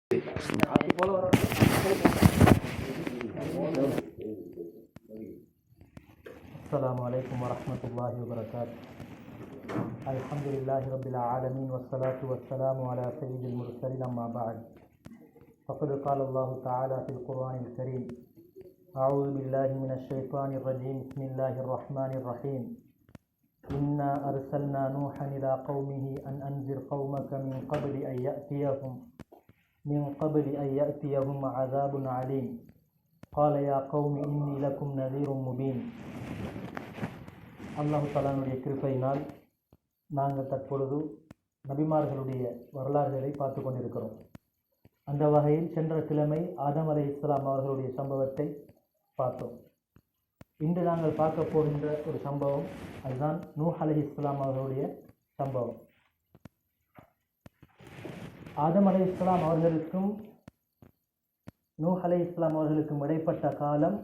السلام عليكم ورحمة الله وبركاته. الحمد لله رب العالمين والصلاة والسلام على سيد المرسلين أما بعد. فقد قال الله تعالى في القرآن الكريم: أعوذ بالله من الشيطان الرجيم. بسم الله الرحمن الرحيم. إنا أرسلنا نوحا إلى قومه أن أنذر قومك من قبل أن يأتيهم عذاب عليم. قال يا قوم إني لكم نذير مبين. அல்லாஹு தஆலாவுடைய கிருபையினால் நாங்கள் தற்பொழுது நபிமார்களுடைய வரலாறுகளை பார்த்து கொண்டிருக்கிறோம். அந்த வகையில் சென்ற கிழமை ஆதம் அலைஹிஸ்ஸலாம் அவர்களுடைய சம்பவத்தை பார்த்தோம். இன்று நாங்கள் பார்க்க போகின்ற ஒரு சம்பவம், அதுதான் நூஹ் அலைஹிஸ்ஸலாம் அவர்களுடைய சம்பவம். ஆதம் அலைஹிஸ்ஸலாம் அவர்களுக்கும் நூஹ் அலைஹிஸ்ஸலாம் அவர்களுக்கும் இடைப்பட்ட காலம்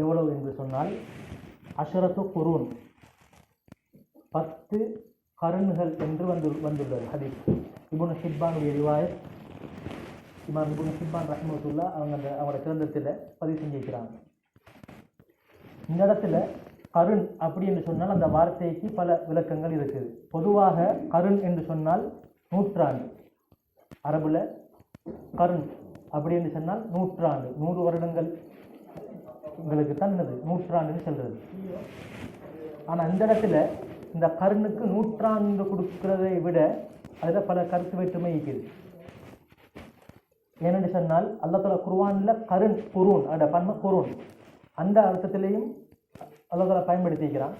எவ்வளவு என்று சொன்னால், அஷரத்து குரூன், 10 கரண்கள் என்று வந்துள்ளது ஹதீஸ். இப்னு ஹிப்பானுடைய ரிவாயத், இமாம் இப்னு ஹிப்பான் ரஹ்மத்துல்லாஹ் அவங்களோட கிரந்தத்தில் பதிவு செஞ்சிருக்கிறாங்க. இந்த இடத்துல கருண் அப்படி என்று சொன்னால் அந்த வார்த்தைக்கு பல விளக்கங்கள் இருக்குது. பொதுவாக கருண் என்று சொன்னால் நூற்றாண்டு, அரபுல கருண் அப்படி என்று சொன்னால் நூற்றாண்டு, 100 வருடங்கள் உங்களுக்கு தான் நூற்றாண்டுன்னு சொல்றது. ஆனால் இந்த இடத்துல இந்த கருணுக்கு நூற்றாண்டு கொடுக்கிறதை விட அதில் பல கருத்து வேற்றுமை இருக்குது. ஏனென்று சொன்னால் அல்லாஹ் தஆலா குர்ஆனில் கருண் குரூன் அதோட பன்மை குரூன் அந்த அர்த்தத்திலையும் அல்லாஹ் தஆலா பயன்படுத்திக்கிறான்.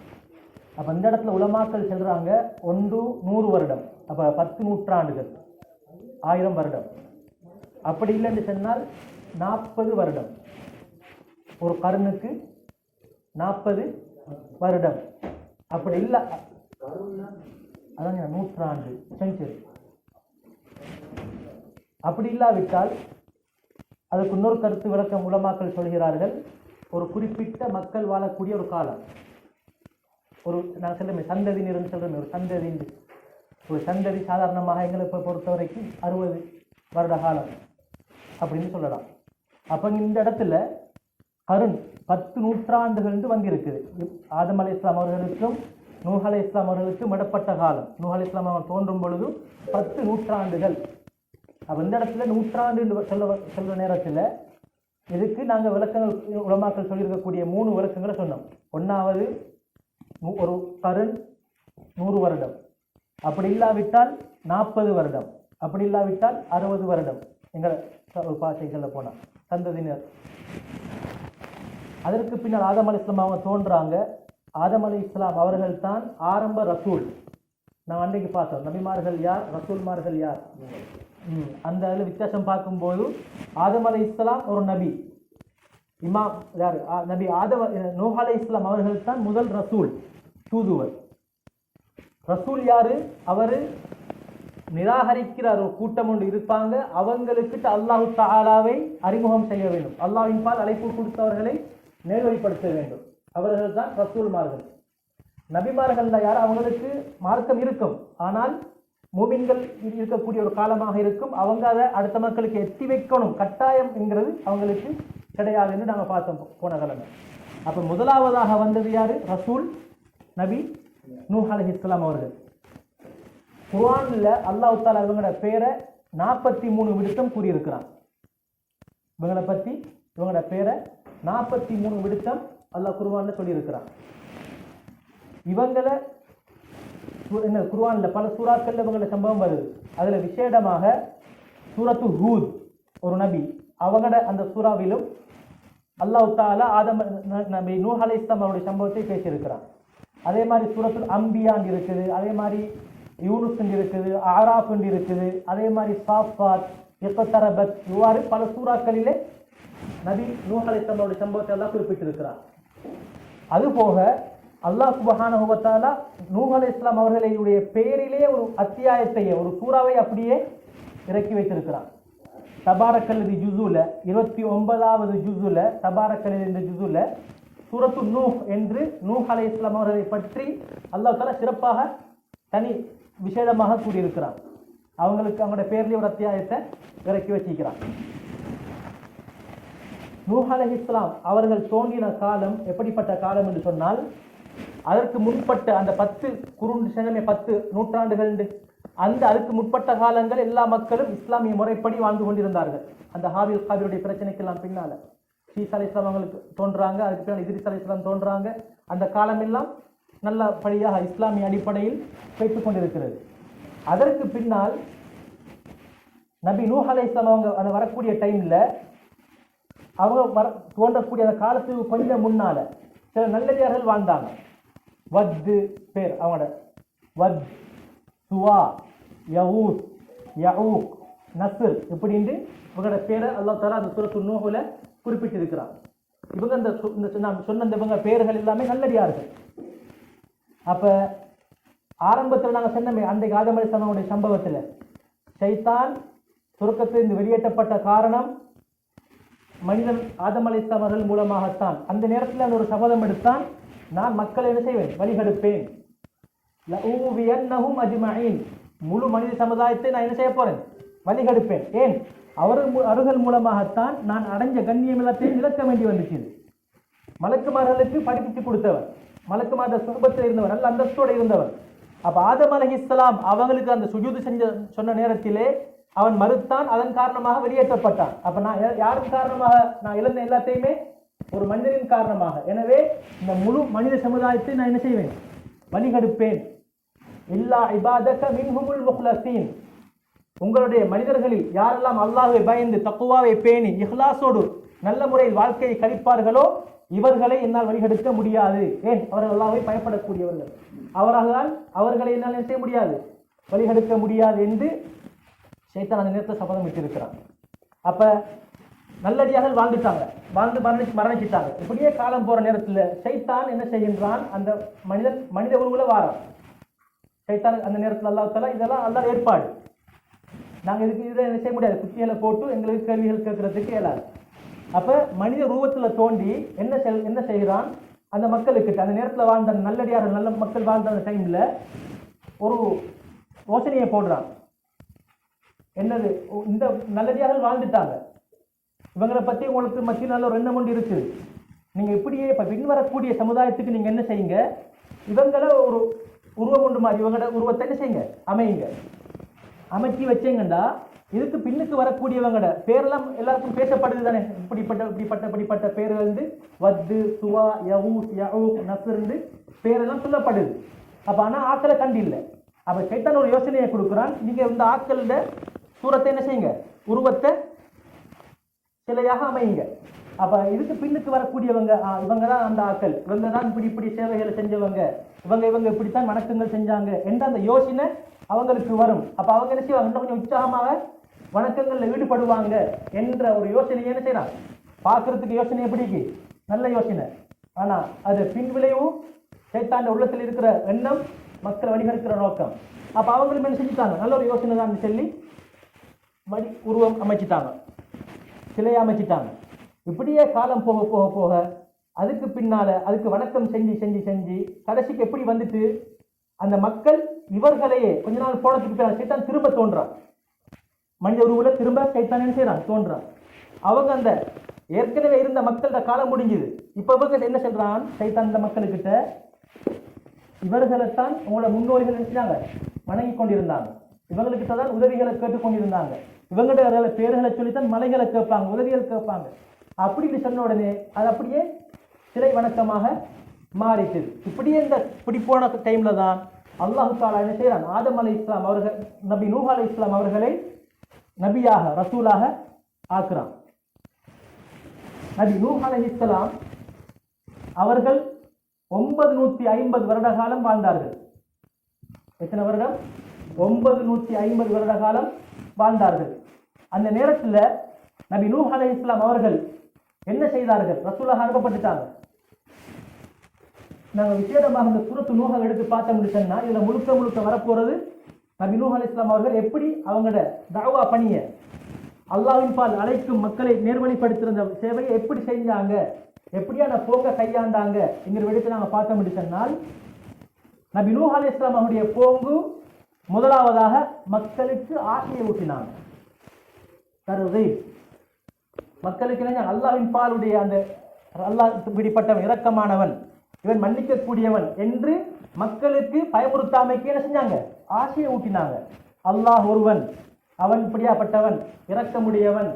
அப்போ இந்த இடத்துல உலமாக்கள் சொல்கிறாங்க 100 வருடம், அப்போ 10 நூற்றாண்டுகள், 1000 வருடம். அப்படி இல்லைன்னு சொன்னால் 40 வருடம், ஒரு கருணுக்கு 40 வருடம். அப்படி இல்லை, அதான் நூற்றாண்டு, செஞ்சுரி. அப்படி இல்லாவிட்டால் அதுக்கு இன்னொரு கருத்து விளக்கம் உலமாக்கள் சொல்கிறார்கள், ஒரு குறிப்பிட்ட மக்கள் வாழக்கூடிய ஒரு காலம், ஒரு நான் சொல்லுமே சந்ததியினர் சொல்றேன், ஒரு சந்ததி சாதாரணமாக எங்களை பொறுத்த வரைக்கும் 60 வருட காலம் அப்படின்னு சொல்லலாம். அப்போ இந்த இடத்துல கருண் 10 நூற்றாண்டுகள் வந்திருக்குது. ஆதம் அலைஹிஸ்ஸலாம் அவர்களுக்கும் நூஹ் அலைஹிஸ்ஸலாம் அவர்களுக்கும் இடப்பட்ட காலம், நூஹ் அலைஹிஸ்ஸலாம் அவர் தோன்றும் பொழுது 10 நூற்றாண்டுகள். அப்போ இந்த இடத்துல நூற்றாண்டு சொல்ற நேரத்தில் இதுக்கு நாங்கள் விளக்கங்கள் உலமாக்கள் சொல்லியிருக்கக்கூடிய 3 விளக்கங்களை சொன்னோம். ஒன்றாவது, ஒரு கருண் 100 வருடம், அப்படி இல்லாவிட்டால் 40 வருடம், அப்படி இல்லாவிட்டால் 60 வருடம். எங்கள் பாஷைகளில் போனால் சந்ததியினர். அதற்கு பின்னால் ஆதம் அலைஹிஸ்ஸலாம் அவங்க தோன்றாங்க. ஆதம் அலைஹிஸ்ஸலாம் அவர்கள் தான் ஆரம்ப ரசூல். நான் அன்றைக்கு பார்த்தோம் நபிமார்கள் யார், ரசூல்மார்கள் யார். அந்த அதில் வித்தியாசம் பார்க்கும்போது ஆதம் அலைஹிஸ்ஸலாம் ஒரு நபி, இமாம் யார், நபி நூஹ் அலைஹிஸ்ஸலாம் அவர்கள் தான் முதல் ரசூல், தூதுவர். ரசூல் யாரு, அவர் நிராகரிக்கிற ஒரு கூட்டம் ஒன்று இருப்பாங்க, அவங்களுக்கிட்ட அல்லாஹு தஆலாவை அறிமுகம் செய்ய வேண்டும், அல்லாஹ்வின் பால் அழைப்பு கொடுத்தவர்களை நேர்வழிப்படுத்த வேண்டும். அவர்கள் தான் ரசூல்மார்கள். நபிமார்கள் யார், அவங்களுக்கு மார்க்கம் இருக்கும், ஆனால் மூமின்கள் இருக்கக்கூடிய ஒரு காலமாக இருக்கும், அவங்க அதை அடுத்த மக்களுக்கு எத்தி வைக்கணும், கட்டாயம் என்கிறது அவங்களுக்கு கிடையாது என்று நாங்கள் பார்த்தோம் போன கிழமை. அப்போ முதலாவதாக வந்தது யாரு, ரசூல் நபி நூஹ் அலைஹிஸ்ஸலாம் அவர்கள். குர்ஆன்ல அல்லாஹ் தஆலா இவங்களோட பேரை 43 விடுத்தம் கூறியிருக்கிறான். இவங்களை பற்றி இவங்களோட பேரை 43 விடுத்தம் அல்லாஹ் குர்ஆன்ல சொல்லியிருக்கிறான். இவங்களை என்ன குர்ஆன்ல பல சூறாக்கள்ல இவங்களோட சம்பவம் வருது. அதுல விசேடமாக சூரத்து ஹூத், ஒரு நபி, அவங்களோட அந்த சூறாவிலும் அல்லாஹ் தஆலா ஆதம் நபி நூஹ் அலைஹிஸ்ஸலாம் அவருடைய சம்பவத்தை பேசியிருக்கிறான். அதே மாதிரி சூரத்துல் அம்பியான் இருக்குது, அதே மாதிரி யூனுஸ் இருக்குது, ஆராஃப் இருக்குது, அதே மாதிரி சாஃபாத், இக்தரபத், இவ்வாறு பல சூறாக்களிலே நபி நூஹ் அலைஹிஸ்ஸலாம் அவருடைய சம்பவத்தை எல்லாம் குறிப்பிட்டிருக்கிறார். அதுபோக அல்லாஹ் சுப்ஹானஹு வ தஆலா நூஹ் அலைஹிஸ்ஸலாம் அவர்களுடைய பெயரிலே ஒரு அத்தியாயத்தை, ஒரு சூறாவை அப்படியே இறக்கி வைத்திருக்கிறார். தபாரக்கல்லதி ஜுஸுல 29வது ஜுஸுல, தபாரக்கல்லதி இந்த ஜுஸுல சூரத்து நூஹ் என்று நூஹ் அலைஹிஸ்ஸலாம் அவர்களை பற்றி அல்லாஹ் தஆலா சிறப்பாக தனி விசேடமாக கூறியிருக்கிறார். அவங்களுக்கு அவங்களோட பேர்லயே ஒரு அத்தியாயத்தை இறக்கி வச்சிக்கிறான். நூஹ் அலைஹிஸ்ஸலாம் அவர்கள் தோன்றின காலம் எப்படிப்பட்ட காலம் என்று சொன்னால், அதற்கு முற்பட்ட அந்த 10 10 நூற்றாண்டுகள் அதுக்கு முற்பட்ட காலங்கள் எல்லா மக்களும் இஸ்லாமிய முறைப்படி வாழ்ந்து கொண்டிருந்தார்கள். அந்த ஹாபில் காபிலுடைய பிரச்சனைக்கெல்லாம் பின்னால ஈசா அலைஹிஸ்ஸலாம் அவங்களுக்கு தோன்றாங்க, அதுக்கு பின்னால் இத்ரீஸ் அலைஹிஸ்ஸலாம் தோன்றாங்க. அந்த காலம் எல்லாம் நல்லபடியாக இஸ்லாமிய அடிப்படையில் பேசிக் கொண்டிருக்கிறது. அதற்கு பின்னால் நபி நூஹ் அலைஹிஸ்ஸலாம் அவங்க அந்த வரக்கூடிய டைம்ல அவங்க தோன்றக்கூடிய அந்த காலத்துக்கு கொஞ்சம் முன்னால சில நல்லடியார்கள் வாழ்ந்தாங்க. வத்து பேர் அவங்களோட வத், சுவா, யஊஸ், யஊக், நஸ்ர் இப்படின்னு இவங்களோட பேரை அல்லாஹ் தஆலா அந்த சூரத்து நூஹ்ல குறிப்பிட்டிருக்கிறார். இவங்க நான் சொன்ன இவங்க பேர்கள் எல்லாமே நல்லடியார்கள். அப்ப ஆரம்பத்தில் நாங்கள் சொன்னமே அன்றைக்கு ஆதம் அலைஹிஸ்ஸலாமுடைய சம்பவத்தில் ஷைத்தான் சுருக்கத்திலிருந்து வெளியேற்றப்பட்ட காரணம் மனிதன் ஆதம் அலைஹிஸ்ஸலாம் அவர்கள் மூலமாகத்தான். அந்த நேரத்தில் ஒரு சபதம் எடுத்தான், நான் மக்களை என்ன செய்வேன், வழிகெடுப்பேன். லஊவியன்னஹும் அஜ்மஈன், முழு மனித சமுதாயத்தை நான் என்ன செய்ய போறேன், வழிகெடுப்பேன். ஏன், அவர்கள் மூலமாகத்தான் நான் அடைஞ்ச கண்ணியம் எல்லாத்தையும் இழக்க வேண்டி வந்துச்சு. மலக்குமார்களுக்கு படிப்பிச்சு கொடுத்தவர், மலக்குமார் சுகபத்தில் இருந்தவர், நல்ல அந்தஸ்தோடு இருந்தவர். அப்ப ஆதம் அலைஹிஸ்ஸலாம் அவங்களுக்கு அந்த சுஜூது சொன்ன நேரத்திலே அவன் மறுத்தான், அதன் காரணமாக வெளியேற்றப்பட்டான். அப்ப நான் யாரும் காரணமாக நான் இழந்த எல்லாத்தையுமே ஒரு மனிதனின் காரணமாக. எனவே இந்த முழு மனித சமுதாயத்தை நான் என்ன செய்வேன், வழிகெடுப்பேன். இல்லா இபாதக மின்ஹுமுல் முக்லஸீன், உங்களுடைய மனிதர்களில் யாரெல்லாம் அல்லாஹ்வை பயந்து தக்வாவை பேணி இஹ்லாஸோடு நல்ல முறையில் வாழ்க்கையை கழிப்பார்களோ இவர்களை என்னால் வழிகெடுக்க முடியாது. ஏன், அவர்கள் அல்லாஹ்வை பயப்படக்கூடியவர்கள், அவர்களை என்னால் என்ன செய்ய முடியாது, வழிகெடுக்க முடியாது என்று ஷைத்தான் அந்த நேரத்தில் சபதம் விட்டிருக்கிறான். அப்ப நல்லடியாக வாழ்ந்துட்டாங்க, வாழ்ந்து மரணிச்சிட்டாங்க. இப்படியே காலம் போற நேரத்தில் ஷைத்தான் என்ன செய்கின்றான், அந்த மனித உருவுல வாரான். ஷைத்தான் அந்த நேரத்தில் அல்லாஹ் தஆலா இதெல்லாம் அல்லாஹ் ஏற்பாடு, நாங்கள் இதுக்கு இதை என்ன செய்ய முடியாது, குத்திகளை போட்டு எங்களுக்கு கேள்விகள் கேட்கறதுக்கு இயலாது. அப்ப மனித ரூபத்தில் தோண்டி என்ன செய்கிறான், அந்த மக்களுக்கு அந்த நேரத்தில் வாழ்ந்த நல்லடியார்கள் நல்ல மக்கள் வாழ்ந்த அந்த டைம்ல ஒரு யோசனையை போடுறான். என்னது, இந்த நல்லடியார்கள் வாழ்ந்துட்டாங்க, இவங்களை பத்தி உங்களுக்கு மத்தியில் நல்ல ஒரு எண்ணம் ஒன்று இருக்குது. நீங்க இப்படியே இப்ப பின் வரக்கூடிய சமுதாயத்துக்கு நீங்க என்ன செய்யுங்க, இவங்களை ஒரு உருவம் ஒன்று மாதிரி இவங்களோட உருவத்தை என்ன செய்யுங்க, அமைச்சி வச்சீங்கண்டா இதுக்கு பின்னுக்கு வரக்கூடியவங்களோட பேரெல்லாம் எல்லாருக்கும் பேசப்படுது தானே. இப்படிப்பட்ட பேர்கள் வந்து வத்து, சுவா, யஊஸ், யஊக், நஸ்ர் பேரெல்லாம் சொல்லப்படுது. அப்ப ஆனா ஆக்களை கண்டு இல்லை. அப்ப ஷைத்தான் ஒரு யோசனையை கொடுக்குறான், நீங்க இந்த ஆக்களோட சூரத்தை என்ன செய்யுங்க, உருவத்தை சிலையாக அமையுங்க. அப்ப இதுக்கு பின்னுக்கு வரக்கூடியவங்க இவங்க தான் அந்த ஆக்கள், இவங்க தான் இப்படி சேவைகளை செஞ்சவங்க, இவங்க இப்படித்தான் வணக்கங்கள் செஞ்சாங்க என்ற அந்த யோசனை அவங்களுக்கு வரும். அப்ப அவங்க என்ன செய்வாங்க, இன்னும் கொஞ்சம் உற்சாகமாக வணக்கங்கள்ல ஈடுபடுவாங்க என்ற ஒரு யோசனை என்ன செய்யறான். பார்க்கறதுக்கு யோசனை எப்படிக்கு நல்ல யோசனை, ஆனா அது பின் விளைவு ஷைத்தான் உள்ளத்தில் இருக்கிற எண்ணம், மக்களை வழிகெடுக்கிற நோக்கம். அப்ப அவங்களும் என்ன செஞ்சுட்டாங்க, நல்ல ஒரு யோசனை தான் சொல்லி உருவம் அமைச்சிட்டாங்க, சிலையை அமைச்சிட்டாங்க. இப்படியே காலம் போக போக போக அதுக்கு பின்னால அதுக்கு வணக்கம் செஞ்சு கடைசிக்கு எப்படி வந்துட்டு அந்த மக்கள் இவர்களையே கொஞ்ச நாள் போனதுக்கு பின்னால் சைத்தான் திரும்ப தோன்றான். மனித உருவுல திரும்ப சைத்தான் என்ன செய்யறான், தோன்றான். அவங்க அந்த ஏற்கனவே இருந்த மக்களோட காலம் முடிஞ்சுது. இப்ப இவங்க என்ன சொல்றான் சைத்தான், இந்த மக்களுக்கிட்ட இவர்களைத்தான் உங்களோட முன்னோர்கள் நினைச்சாங்க வணங்கி கொண்டிருந்தாங்க, இவங்களுக்கிட்ட தான் உதவிகளை கேட்டுக்கொண்டிருந்தாங்க, இவங்கள்ட்ட பேர்களை சொல்லித்தான் மலைகளை கேட்பாங்க, உதவிகள் கேட்பாங்க. அப்படி சொன்ன உடனே அது அப்படியே சிலை வணக்கமாக மாறிட்டு. இப்படியே இப்படி போன டைம்ல தான் அல்லாஹ் தஆலா என்ன செய்யறான், ஆதம் அலைஹிஸ்ஸலாம் அவர்கள் நபி நூஹ் அலைஹிஸ்ஸலாம் அவர்களை நபியாக ரசூலாக ஆக்குறான். நபி நூஹ் அலைஹிஸ்ஸலாம் அவர்கள் 950 வருட காலம் வாழ்ந்தார்கள். எத்தனை வருடம்? 950 வருட காலம் வாழ்ந்தார்கள். அந்த நேரத்தில் நபி நூஹ் அலைஹிஸ்ஸலாம் அவர்கள் என்ன செய்தார்கள், ரசூலாக அனுப்பப்பட்டுட்டாங்க. நாங்கள் விசேடமாக இந்த சூரத்து நூஹை எடுத்து பார்த்தோம்னு சொன்னா இதுல முழுக்க வரப்போறது நபி நூஹ் அலைஹிஸ்ஸலாம் அவர்கள் எப்படி அவங்களோட தஅவா பணியை அல்லாஹ்வின் பால் அழைக்கும் மக்களை நேர்வழிப்படுத்துகிற சேவையை எப்படி செஞ்சாங்க, எப்படியான போங்க கையாண்டாங்க என்கிற விடத்தை நாங்கள் பார்த்தோம்னு சொன்னால், நபி நூஹ் அலைஹிஸ்ஸலாம் அவருடைய போங்கு முதலாவதாக மக்களுக்கு ஆசையை ஊட்டினாங்க. தர்கீப், மக்களுக்கு என்ன, அல்லாஹ்வின் பாலுடைய அந்த அல்லாஹ் பிடிப்பட்டவன், இரக்கமானவன், இவன் மன்னிக்கக்கூடியவன் என்று மக்களுக்கு பயமுறுத்தாமைக்கு என்ன செஞ்சாங்க, ஆசையை ஊட்டினாங்க. அல்லாஹ் ஒருவன், அவன் இப்படியாப்பட்டவன், இரக்கமுடையவன்,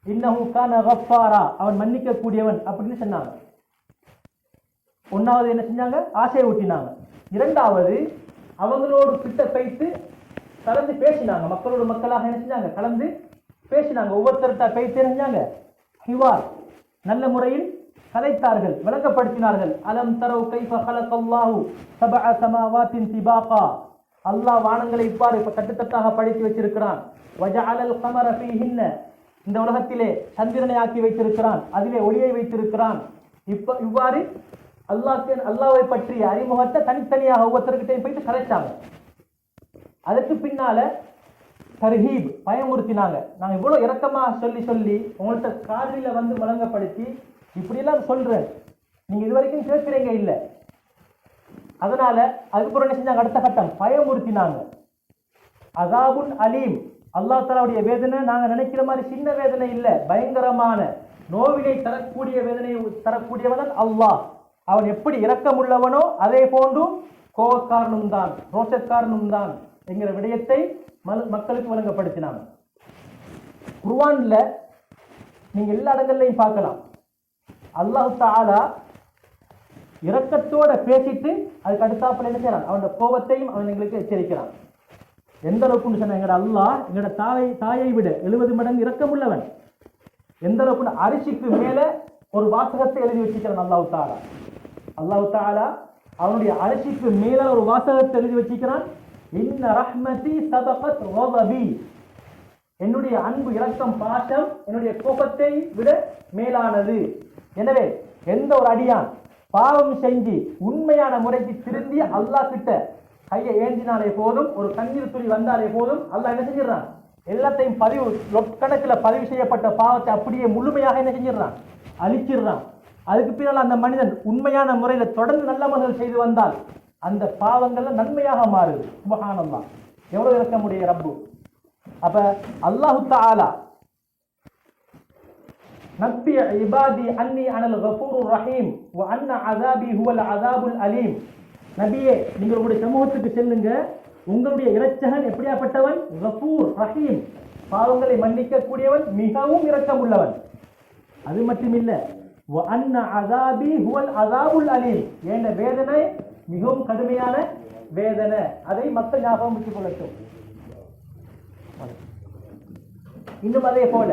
இன்னஹு கான கஃபாரா, அவன் மன்னிக்கக்கூடியவன் அப்படின்னு சொன்னாங்க. ஒன்னாவது என்ன செஞ்சாங்க, ஆசையை ஊட்டினாங்க. இரண்டாவது அவங்களோடு கிட்ட பேசி கலந்து பேசினாங்க. மக்களோட மக்களாக என்ன செஞ்சாங்க, கலந்து பேசினாங்க. ஒவ்வொருத்தர்கிட்ட பேசி என்ன செஞ்சாங்க, ஹிவார், நல்ல முறையில் கலைத்தார்கள், விளங்கப்படுத்தினார்கள். அலம் தரவு கைஃப ஹலகல்லாஹு சபஅ ஸமாவாத்தின் திபாகா, அல்லாஹ் வானங்களை இவ்வாறு கட்டுத்தட்டாக படைத்து வச்சிருக்கிறான். வஜஅலல் கமர ஃபீஹின்ன, இந்த உலகத்திலே சந்திரனை ஆக்கி வைத்திருக்கிறான், அதிலே ஒளியை வைத்திருக்கிறான். இவ்வாறு அல்லாஹ்வை பற்றிய அறிமுகத்தை தனித்தனியாக ஒவ்வொருத்தர்கிட்டையும் போயிட்டு கலைச்சாங்க. அதற்கு பின்னால தர்ஹீப், பயமுறுத்தினாங்க. நாங்கள் இவ்வளோ இறக்கமாக சொல்லி சொல்லி உங்கள்கிட்ட காதில் வந்து வழங்கப்படுத்தி இப்படியெல்லாம் சொல்றேன், நீங்க இது வரைக்கும் கேட்கிறீங்க இல்லை. அதனால அதுக்கப்புறம் என்ன செஞ்சாங்க, அடுத்த கட்டம் பயமுறுத்தினாங்க. அஸாபுன் அலீம், அல்லாஹ் தஆலாவுடைய வேதனை நாங்க நினைக்கிற மாதிரி சின்ன வேதனை இல்லை, பயங்கரமான நோவினை தரக்கூடிய வேதனை தரக்கூடியவன் அல்லாஹ். அவன் எப்படி இரக்கமுள்ளவனோ அதே போன்று கோபக்காரனும் தான், ரோஷக்காரனும் தான் என்கிற விடயத்தை மக்களுக்கு வழங்கப்படுத்தினாங்க. குர்ஆன்ல நீங்க எல்லா இடங்கள்லையும் பார்க்கலாம், அல்லாஹ் தஆலா இரக்கத்தோட பேசிட்டு அதுக்கு அடுத்தாப்புல என்ன செய்யறான், அவனோட கோபத்தையும் அவன் எங்களுக்கு எச்சரிக்கிறான். எந்த அளவுக்கு சொன்ன, எங்களோட அல்லாஹ் எங்களோட தாயை விட 70 மடங்கு இரக்கமுள்ளவன். எந்த அளவுக்கு அரிசிக்கு மேல ஒரு வாசகத்தை எழுதி வச்சுக்கிறான் அல்லாஹ் தஆலா அவனுடைய அரிசிக்கு மேல ஒரு வாசகத்தை எழுதி வச்சுக்கிறான். இன்ன ரஹ்மதி சபகத் கதபி, என்னுடைய அன்பு, இரக்கம், பாசம் என்னுடைய கோபத்தை விட மேலானது. எனவே எந்த ஒரு அடியான் பாவம் செஞ்சு உண்மையான முறைக்கு திருந்தி அல்லாஹ் கிட்ட கையை ஏந்தினாலே போதும், ஒரு கண்ணீர் துளி வந்தாலே போதும், அல்லாஹ் என்ன செஞ்சிடறான், எல்லாத்தையும் கணக்கில் பதிவு செய்யப்பட்ட பாவத்தை அப்படியே முழுமையாக என்ன செஞ்சிடறான், அழிச்சிடுறான். அதுக்கு பின்னால் அந்த மனிதன் உண்மையான முறையில் தொடர்ந்து நல்ல அமல்கள் செய்து வந்தால் அந்த பாவங்கள்ல நன்மையாக மாறுது. சுப்ஹானல்லாஹ், எவ்வளவு இருக்கக்கூடிய ரப்பு. அப்ப அல்லாஹ் தஆலா நப்பி இபாதி அன்னி அனல் கஃபூருர் ரஹீம் வ அன்ன அஸாபி ஹுவல் அஸாபுல் அலீம். நபியே, நீங்கள் உங்களுடைய சமூகத்துக்கு செல்லுங்க, உங்களுடைய இரட்சகன் எப்படியாப்பட்டவன், கஃபூர் ரஹீம், பாவங்களை மன்னிக்க கூடியவன், மிகவும் இரக்கம் உள்ளவன். அது மட்டுமில்லை, வ அன்ன அஸாபி ஹுவல் அஸாபுல் அலீம், என்ற வேதனை மிகவும் கடுமையான வேதனை. அதை மக்கள் ஞாபகம் வச்சுக் கொள்ளட்டும். இன்னும் அதே போல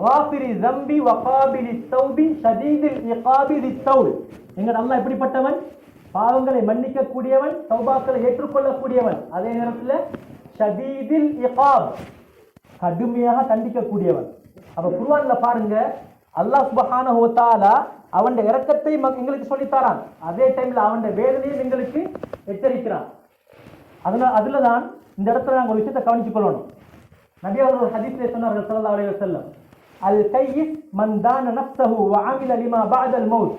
வாஃபிரி ஸம்பி வ காபிலி தௌபி ஷதீதில் இகாபி லித்தௌல், எங்க அல்லாஹ் எப்படிப்பட்டவன், பாவங்களை மன்னிக்க கூடியவன், தௌபாக்களை ஏற்றுக்கொள்ளக்கூடியவன், அதே நேரத்தில் ஷதீதில் இகாப், கடுமையாக தண்டிக்கக்கூடியவன். அப்ப குர்ஆன்ல பாருங்க, அல்லாஹ் சுப்ஹானஹு வ தஆலா அவன் இரக்கத்தை எங்களுக்கு சொல்லித்தாரான், அதே டைம்ல அவன் வேதனையும் எங்களுக்கு எச்சரிக்கிறான். அதுலதான் இந்த இடத்துல நாங்கள் ஒரு விஷயத்தை கவனித்துக் கொள்ளணும். நபி அவர்கள் ஒரு ஹதீஸ்ல சொன்னார்கள் ஸல்லல்லாஹு அலைஹி வஸல்லம், அல் கையிஸ் மன் தான நஃப்ஸஹு வ அமில லிமா பஅதல் மௌத்.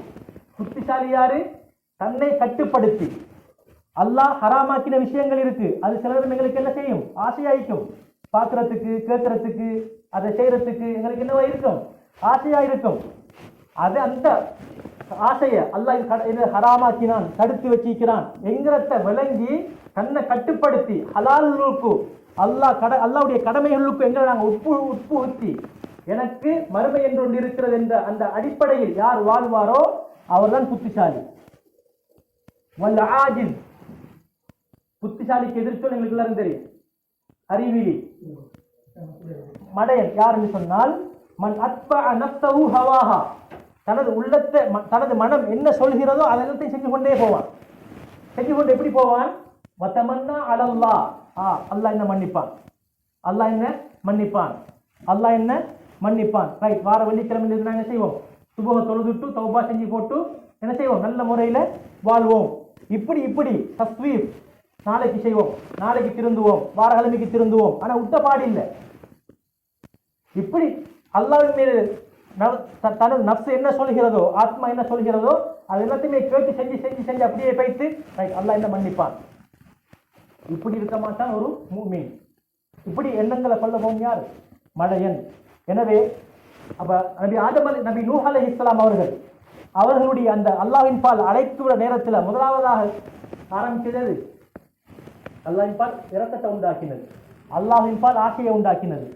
புத்திசாலி யாரு, தன்னை கட்டுப்படுத்தி, அல்லாஹ் ஹராமாக்கின விஷயங்கள் இருக்கு, அது சிலரும் எங்களுக்கு என்ன செய்யும், ஆசையாயிருக்கும், பார்க்கறதுக்கு, கேட்கறதுக்கு, அதை செய்யறதுக்கு எங்களுக்கு என்னவா இருக்கும், ஆசையா இருக்கும். அது அந்த ஆசையை அல்லாஹ் ஹராமாக்கினான், தடுத்து வச்சிக்கிறான் என்கிறத விளங்கி தன்னை கட்டுப்படுத்தி ஹலாலுக்கு அல்லாஹ்வுடைய கடமைகளுக்கு எங்களை நாங்கள் உட்புகுத்தி எனக்கு மறுமை என்று ஒன்று இருக்கிறது என்ற அந்த அடிப்படையில் யார் வாழ்வாரோ அவர்தான் புத்திசாலி. வல்ல ஆஜில், புத்திசாலிக்கு எதிர்ச்சொல் எங்களுக்கு எல்லாரும் தெரியும், அறிவிலி. மடையன் யாருன்னு சொன்னால் மன் அத்பஅ நஃப்ஸஹு ஹவாஹா, தனது உள்ளத்தை, தனது மனம் என்ன சொல்கிறதோ அதெல்லாத்தையும் செஞ்சு கொண்டே போவான். செஞ்சு கொண்டு எப்படி போவான், வதமன்னா அலல்லாஹ், அல்லாஹ் என்ன மன்னிப்பான், அல்லாஹ் என்ன மன்னிப்பான், அல்லாஹ் என்ன மன்னிப்பான். ரைட், வார வெள்ளிக்கிழமை நாங்கள் என்ன செய்வோம், சுபஹ தொழுதுட்டு தௌபா செஞ்சு போட்டு என்ன செய்வோம், நல்ல முறையில் வாழ்வோம். இப்படி தஸ்வீப், நாளைக்கு செய்வோம், நாளைக்கு திருந்துவோம், வாரக்கிழமைக்கு திருந்துவோம். ஆனால் விட்ட பாடு இல்லை. இப்படி அல்லாஹ்வின் மீது தனது நஃப்ஸ் என்ன சொல்கிறதோ, ஆத்மா என்ன சொல்கிறதோ அது எல்லாத்தையுமே கேட்டு செஞ்சு அப்படியே போய்த்து ரைட், அல்லாஹ் என்ன மன்னிப்பான். இப்படி இருக்க மாட்டான் ஒரு முஃமின். இப்படி எண்ணங்களை கொள்ளவும் யார்? மடையன். எனவே அப்ப நபி நூஹ் அலைஹிஸ்ஸலாம் அவர்களுடைய அந்த அல்லாஹ்வின் பால் அழைத்துவிட நேரத்தில் முதலாவதாக ஆரம்பிக்கிறது அல்லாஹ்வின் பால் இரக்கத்தை உண்டாக்கினது, அல்லாஹ்வின் பால் ஆசையை உண்டாக்கினது.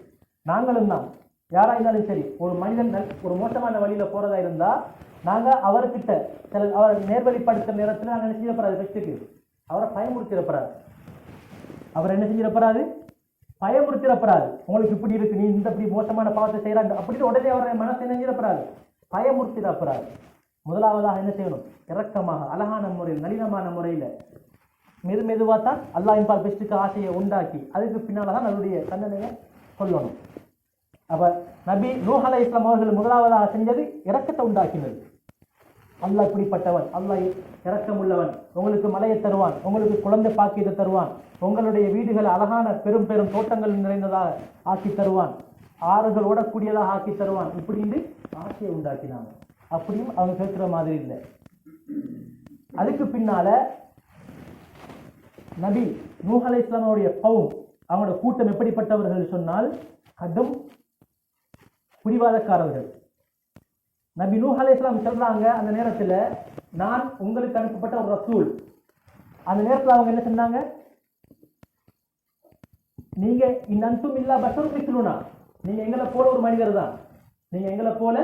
நாங்களும் தான் யாரா இருந்தாலும் சரி, ஒரு மனிதன் ஒரு மோசமான வழியில போறதா இருந்தா நாங்க அவர்கிட்ட அவரை நேர்வழிப்படுத்துற நேரத்தில் நாங்கள் என்ன செய்யப்படாது? பெஸ்ட்டுக்கு அவரை பயமுறுத்திடப்படாது. அவர் என்ன செஞ்சிடப்படாது? பயமுறுத்திடப்படாது. உங்களுக்கு இப்படி இருக்கு, நீ இந்த இப்படி மோசமான பாவத்தை செய்யறாங்க அப்படின்னு உடனே அவரை மனசு என்ன செய்யப்படாது? பயமுறுத்திடப்படாது. முதலாவதாக என்ன செய்யணும்? இரக்கமாக, அழகான முறையில், நளினமான முறையில் மெதுவாக தான் அல்லாஹ்வின் பால் பெஸ்ட்டுக்கு ஆசையை உண்டாக்கி அதுக்கு பின்னால தான் நம்மளுடைய தண்டனையை சொல்லணும். அப்ப நபி நூஹ் அலைஹிஸ்ஸலாம் அவர்கள் முதலாவதாக செஞ்சது இரக்கத்தை உண்டாக்கினது. அல்லாஹ் இப்படிப்பட்டவன், அல்லாஹ் இரக்கம் உள்ளவன், உங்களுக்கு மலையை தருவான், உங்களுக்கு குழந்தை பாக்கியத்தை தருவான், உங்களுடைய வீடுகள் அழகான பெரும் பெரும் தோட்டங்கள் நிறைந்ததாக ஆக்கி தருவான், ஆறுகள் ஓடக்கூடியதாக ஆக்கி தருவான், இப்படின்னு ஆசையை உண்டாக்கினாங்க. அப்படியும் அவங்க கேட்கிற மாதிரி இல்லை. அதுக்கு பின்னால நபி நூஹ் அலைஹிஸ்ஸலாமுடைய கௌம், அவங்களோட கூட்டம் எப்படிப்பட்டவர்கள் சொன்னால் கடும் பிடிவாதக்காரர்கள். நபி நூஹ் அலைஹிஸ்ஸலாம் சொல்றாங்க, அந்த நேரத்தில் நான் உங்களுக்கு அனுப்பப்பட்ட ஒரு ரசூல். அந்த நேரத்தில் அவங்க என்ன சொன்னாங்க? நீங்க இன்னும் இல்லா பஷரும் மிஸ்லுனா, நீங்க எங்களை போல ஒரு மனிதர் தான், நீங்க எங்களை போல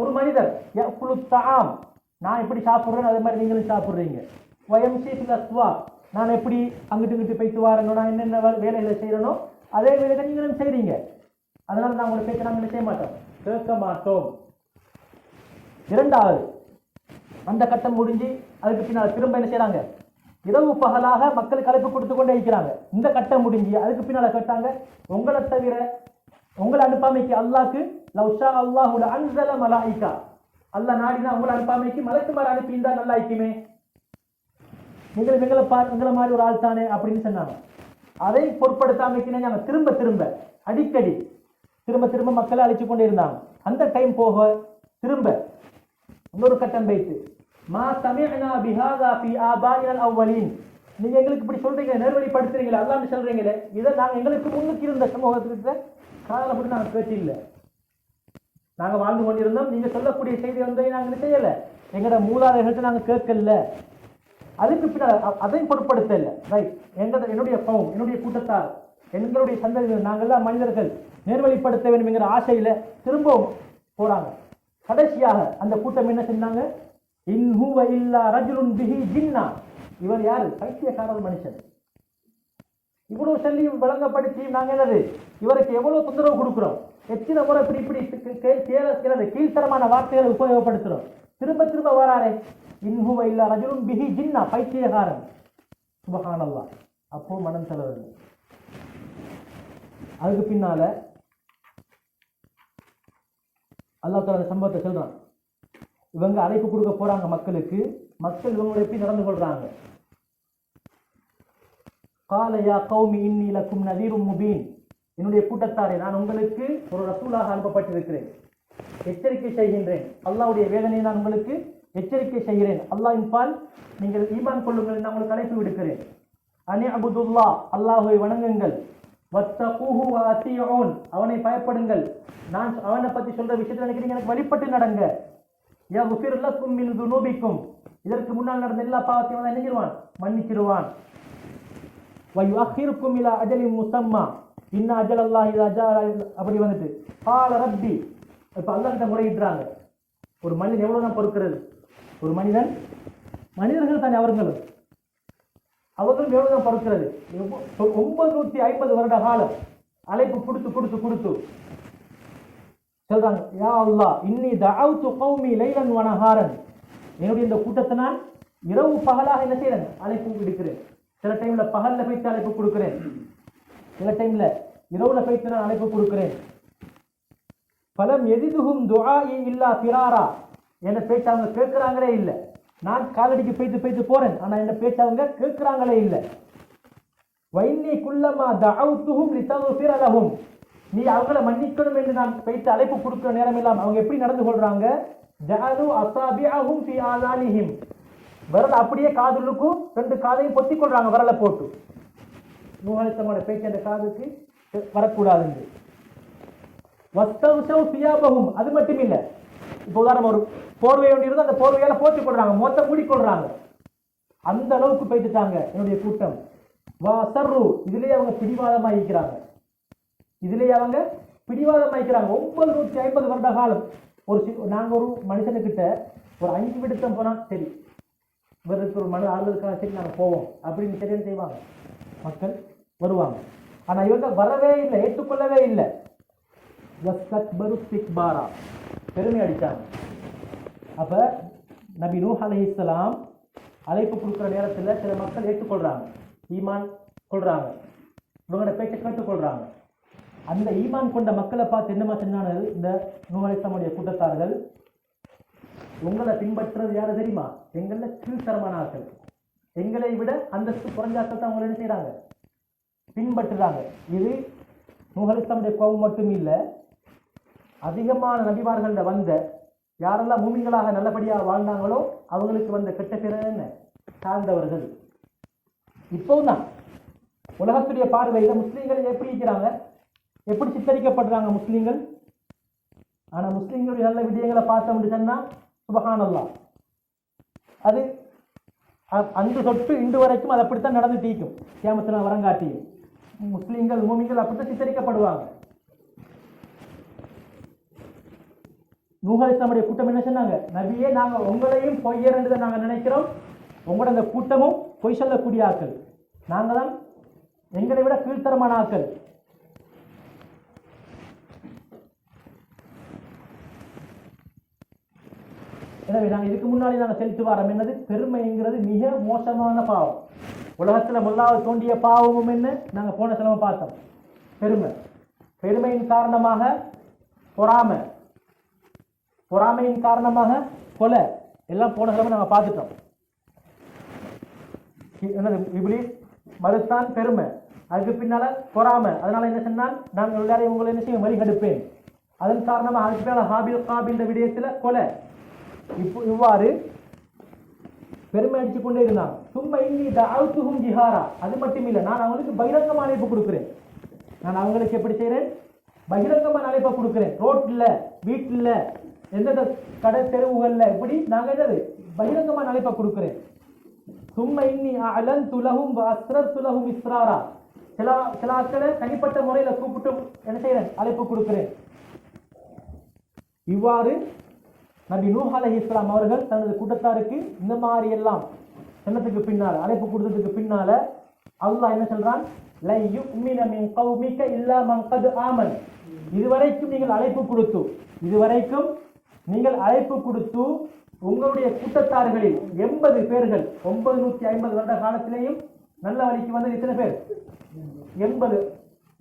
ஒரு மனிதர். நான் எப்படி சாப்பிட்றேன் அதே மாதிரி நீங்களும் சாப்பிட்றீங்க. நான் எப்படி அங்கிட்டு இங்கிட்டு போயிட்டு வரணும், நான் என்னென்ன வேலைகளை செய்யறனோ அதே வேலையை நீங்களும் செய்றீங்க. அதனால நான் உங்களை பேச நாங்கள் செய்ய மாட்டோம், கேட்க மாட்டோம். இரண்டாவது, அந்த கட்டம் முடிஞ்சு அதுக்கு பின்னால் திரும்ப என்ன செய்யறாங்க? இரவு பகலாக மக்களுக்கு அழைப்பு கொடுத்து கொண்டே இருக்கிறாங்க. இந்த கட்டம் முடிஞ்சு அதுக்கு பின்னால கேட்டாங்க, உங்களை தவிர உங்களை அனுப்பாமைக்கு அல்லாஹ்க்கு லவ்ஷா அல்லாஹு அன்ஸல மலாயிகா, அல்லாஹ் நாடினா உங்களை அனுப்பாமைக்கு மலக்குமார் அனுப்பியிருந்தா நல்லா இருக்குமே, எங்களை மாதிரி ஒரு ஆள் தானே அப்படின்னு சொன்னாங்க. அதை பொருட்படுத்தாமைக்கு திரும்ப திரும்ப அடிக்கடி திரும்ப மக்களை அழைச்சு கொண்டே இருந்தாங்க. அந்த டைம் போக திரும்ப இன்னொரு கட்டம் வைத்து மா சமிஅனா பிஹாதா ஃபி ஆபாயினல் அவ்வலீன், நீங்க எங்களுக்கு இப்படி சொல்றீங்க, நேர்வழிப்படுத்துறீங்களே, அல்லாஹ்னு சொல்றீங்களே, இதை நாங்கள் எங்களுக்கு முன்னுக்கு இருந்த சமூகத்துக்கு காதலப்பட்டு நாங்கள் கேட்டில்லை. நாங்கள் வாழ்ந்து கொண்டிருந்தோம், நீங்க சொல்லக்கூடிய செய்தி வந்து நாங்கள் செய்யலை, எங்களோட மூலாதைகள்கிட்ட நாங்கள் கேட்கல. அதுக்கு பின்னால் அதையும் பொருட்படுத்தல. ரைட், என்னுடைய பவும், என்னுடைய கூட்டத்தார், எங்களுடைய சந்ததிகள், நாங்கள்லாம் மனிதர்கள் நேர்வழிப்படுத்த வேண்டும் என்கிற ஆசையில திரும்பவும் போறாங்க. கடைசியாக அந்த கூட்டம் என்ன செஞ்சாங்க? இன் ஹுவ இல்லா ரஜுலுன் பிஹி ஜின்னா, இவர் யாரு? பைத்தியக்காரர் மனுஷன். இவ்வளவு சொல்லி வழங்கப்படுத்தி நாங்க என்னது இவருக்கு எவ்வளவு தொந்தரவு கொடுக்கிறோம், எத்தனை முறை இப்படி கீழ்த்தரமான வார்த்தைகளை உபயோகப்படுத்துறோம். திரும்ப வராரே, இன் ஹுவ இல்லா ரஜுலுன் பிஹி ஜின்னா, பைத்தியக்காரன். சுப்ஹானல்லாஹ். அப்போ மனம் செலவு. அதுக்கு பின்னால அல்லாஹ் தஆலா சம்பவத்தை சொல்றான். இவங்க அழைப்பு கொடுக்க போறாங்க மக்களுக்கு, மக்கள் இவங்க எப்படி நடந்து கொள்றாங்க? கால யா கௌமி இன்னி லக்கும் நதீரும் முபீன், என்னுடைய கூட்டத்தாரே, நான் உங்களுக்கு ஒரு ரசூலாக அனுப்பப்பட்டிருக்கிறேன், எச்சரிக்கை செய்கின்றேன். அல்லாஹ்வுடைய வேதனையை நான் உங்களுக்கு எச்சரிக்கை செய்கிறேன். அல்லாஹ்வின் பால் நீங்கள் ஈமான் கொள்ளுங்கள், நான் உங்களுக்கு அழைப்பு விடுக்கிறேன். அனி அபுதுல்லா, அல்லாஹ்வை வணங்குங்கள். வத்தகூஹு வ அத்தீஊன், அவனை பயப்படுங்கள். நான் அவனை பற்றி சொல்ற விஷயத்தில் நினைக்கிறீங்க, எனக்கு வழிபட்டு நடங்க. யக்ஃபிர் லக்கும் மின் துனூபிக்கும், இதற்கு முன்னால் நடந்த எல்லா பாவத்தையும் அவன் நினைச்சிருவான், மன்னிச்சிருவான். வ யுஅக்கிருக்கும் இலா அஜலின் முஸம்மா, இன்ன அஜலல்லாஹி இதா ஜா, அப்படி வந்துட்டு கால ரப்பி. இப்போ அல்லாஹ்கிட்ட முறையிடுறாங்க. ஒரு மனிதன் எவ்வளவு தான் பொறுக்கிறது? ஒரு மனிதர்கள் தானே அவர்களும் எவ்வளவுதான் பொறுக்கிறது? 950 வருட காலம் அழைப்பு கொடுத்து சொல்றாங்க, யா அல்லாஹ் இன்னி தஅவ்து கௌமி லைலன் வ நஹாரன், என்னுடைய இந்த கூட்டத்தை நான் இரவு பகலாக என்ன செய்யறேன்? அழைப்பு விடுக்கிறேன். சில டைம்ல பகல்ல போயிட்டு அழைப்பு கொடுக்கிறேன், சில டைம்ல இரவுல போயிட்டு நான் அழைப்பு கொடுக்கிறேன். பலம் எதிதுகும் துஆஇ இல்லா ஃபிராரா, என்ன பேச்சு அவங்க கேட்கிறாங்களே இல்லை. நான் காலடிக்கு போயிட்டு போறேன், ஆனா என்ன பேச்சு அவங்க கேட்கிறாங்களே இல்லை. வைன்னி குல்லமா தஅவ்துஹும் லிதக்ஃபிர லஹும், நீ அவங்களை மன்னிக்கணும் என்று நான் போயிட்டு அழைப்பு கொடுக்கிற நேரம் இல்லாம அவங்க எப்படி நடந்து கொள்றாங்க? ஜஅலு அஸாபிஅஹும் ஃபீ ஆஸானிஹிம், விரல் அப்படியே காதுலுக்கும் 2 காதையும் பொத்திக் கொள்றாங்க, விரலை போட்டு. நூஹ் அலைஹிஸ்ஸலாமோட பேச்சு அந்த காதுக்கு வரக்கூடாது. வஸ்தவ்ஷவ் சியாபஹும், அது மட்டும் இல்லை. இப்போ உதாரணம் ஒரு போர்வை ஒன்று இருந்து அந்த போர்வையால போட்டுக் கொள்றாங்க, மொத்த மூடிக்கொள்றாங்க. அந்த அளவுக்கு போயிட்டுட்டாங்க என்னுடைய கூட்டம். வசர்ரு, இதுலயே அவங்க பிடிவாதமாயிருக்கிறாங்க. 950 வருட காலம். நாங்க ஒரு மனுஷனுக்கிட்ட ஒரு 5 விடுத்தம் போனா சரி, இவருக்கு ஒரு மன ஆறுதலுக்காக சரி நாங்கள் போவோம் அப்படின்னு சரியான செய்வாங்க, மக்கள் வருவாங்க. ஆனா இவங்க வரவே இல்லை, ஏற்றுக்கொள்ளவே இல்லை. பெருமை அடித்தாங்க. அப்ப நபி நூஹ் அலைஹிஸ்ஸலாம் அழைப்பு கொடுக்குற நேரத்தில் சில மக்கள் ஏற்றுக்கொள்றாங்க, ஈமான் கொள்றாங்க, இவங்களோட பேச்சை கேட்டுக்கொள்றாங்க. அந்த ஈமான் கொண்ட மக்களை பார்த்து என்னமா சொன்னாங்க இந்த நூஹ் அலைஹிஸ்ஸலாமுடைய கூட்டத்தார்கள், உங்களை பின்பற்றுறது யாரு தெரியுமா? எங்கள கீழ்த்தரமான ஆட்கள், எங்களை விட அந்தஸ்து குறைஞ்ச ஆட்கள் தான் உங்களை என்ன செய்யறாங்க, பின்பற்றுறாங்க. இது நூஹ் அலைஹிஸ்ஸலாமுடைய கோபம் மட்டும் இல்லை, அதிகமான நபிமார்கள வந்த யாரெல்லாம் மூமின்களாக நல்லபடியாக வாழ்ந்தாங்களோ அவங்களுக்கு வந்த கெட்ட பேர் என்ன, சார்ந்தவர்கள். இப்போதான் உலகத்துடைய பார்வையில் முஸ்லீம்கள் எப்படி இருக்கிறாங்க, எப்படி சித்தரிக்கப்படுறாங்க முஸ்லீம்கள். ஆனா முஸ்லீம்களுடைய நல்ல விடயங்களை பார்த்தோம்னு சொன்னா சுபஹானல்லாஹ், அது அன்று தொட்டு இன்று வரைக்கும் அது அப்படித்தான் நடந்து தீக்கும். கியாமத்துல வரங்காட்டியும் முஸ்லீம்கள் மூமின்கள் அப்படித்தான் சித்தரிக்கப்படுவாங்க. நூஹ் அலைஹிஸ்ஸலாமுடைய கூட்டம் என்ன சொன்னாங்க, நபியே நாங்க உங்களையும் பொய்யர் என்று நாங்க நினைக்கிறோம், உங்களோட அந்த கூட்டமும் பொய் சொல்லக்கூடிய ஆக்கள், நாங்க தான் எங்களை விட கீழ்த்தரமான ஆக்கள். எனவே நாங்கள் இதுக்கு முன்னாடி நாங்கள் செலுத்து வாரம் என்னது, பெருமைங்கிறது மிக மோசமான பாவம். உலகத்துல முதலாவது தோண்டிய பாவமும் என்ன, நாங்க போன சிலம பார்த்தோம், பெருமை. பெருமையின் காரணமாக பொறாமை, பொறாமையின் காரணமாக கொலை, எல்லாம் போன சிலம நாங்க பார்த்துட்டோம். என்னது, இப்லீஸ் மறுத்தான் பெருமை, அதுக்கு பின்னால பொறாமை. அதனால என்ன சொன்னால், நான் எல்லாரையும் உங்களை என்ன செய்ய மறிகடுப்பேன். அதன் காரணமாக அதுக்கு பின்னால ஹாபில் காபில் விடயத்துல கொலை. இவ்வாறு பெருமை அடிச்சு கொண்டே இருந்தாங்க. சும்மா இன்னி தஅவுதுஹும் ஜிஹாரா, அது மட்டும் இல்லை, நான் அவங்களுக்கு பகிரங்கமான அழைப்பு கொடுக்கிறேன். நான் அவங்களுக்கு எப்படி செய்யறேன், பகிரங்கமான அழைப்பை கொடுக்கிறேன். ரோட்ல, வீட்டுல, எந்தெந்த கடை தெருவுகள்ல, இப்படி நாங்க என்னது பகிரங்கமான அழைப்பை கொடுக்கிறேன். சும்மா இன்னி அலன்து லஹும் வ அஸ்ரர்து லஹும் இஸ்ராரா, சில ஆட்களை தனிப்பட்ட முறையில கூப்பிட்டு என்ன செய்யறேன், அழைப்பு கொடுக்கிறேன். இவ்வாறு நபி நூஹ் அலைஹிஸ்ஸலாம் அவர்கள் தனது கூட்டத்தாருக்கு இந்த மாதிரி எல்லாம் சொன்னதுக்கு பின்னால, அழைப்பு கொடுத்ததுக்கு பின்னால அல்லாஹ் என்ன சொல்றான், லை யுமின மின் கௌமிக இல்லா மன் கத் ஆமன். இதுவரைக்கும் நீங்கள் அழைப்பு கொடுத்து உங்களுடைய கூட்டத்தார்களில் 80 பேர்கள், 950 வருட காலத்திலேயும் நல்ல வழிக்கு வந்தது எத்தனை பேர், 80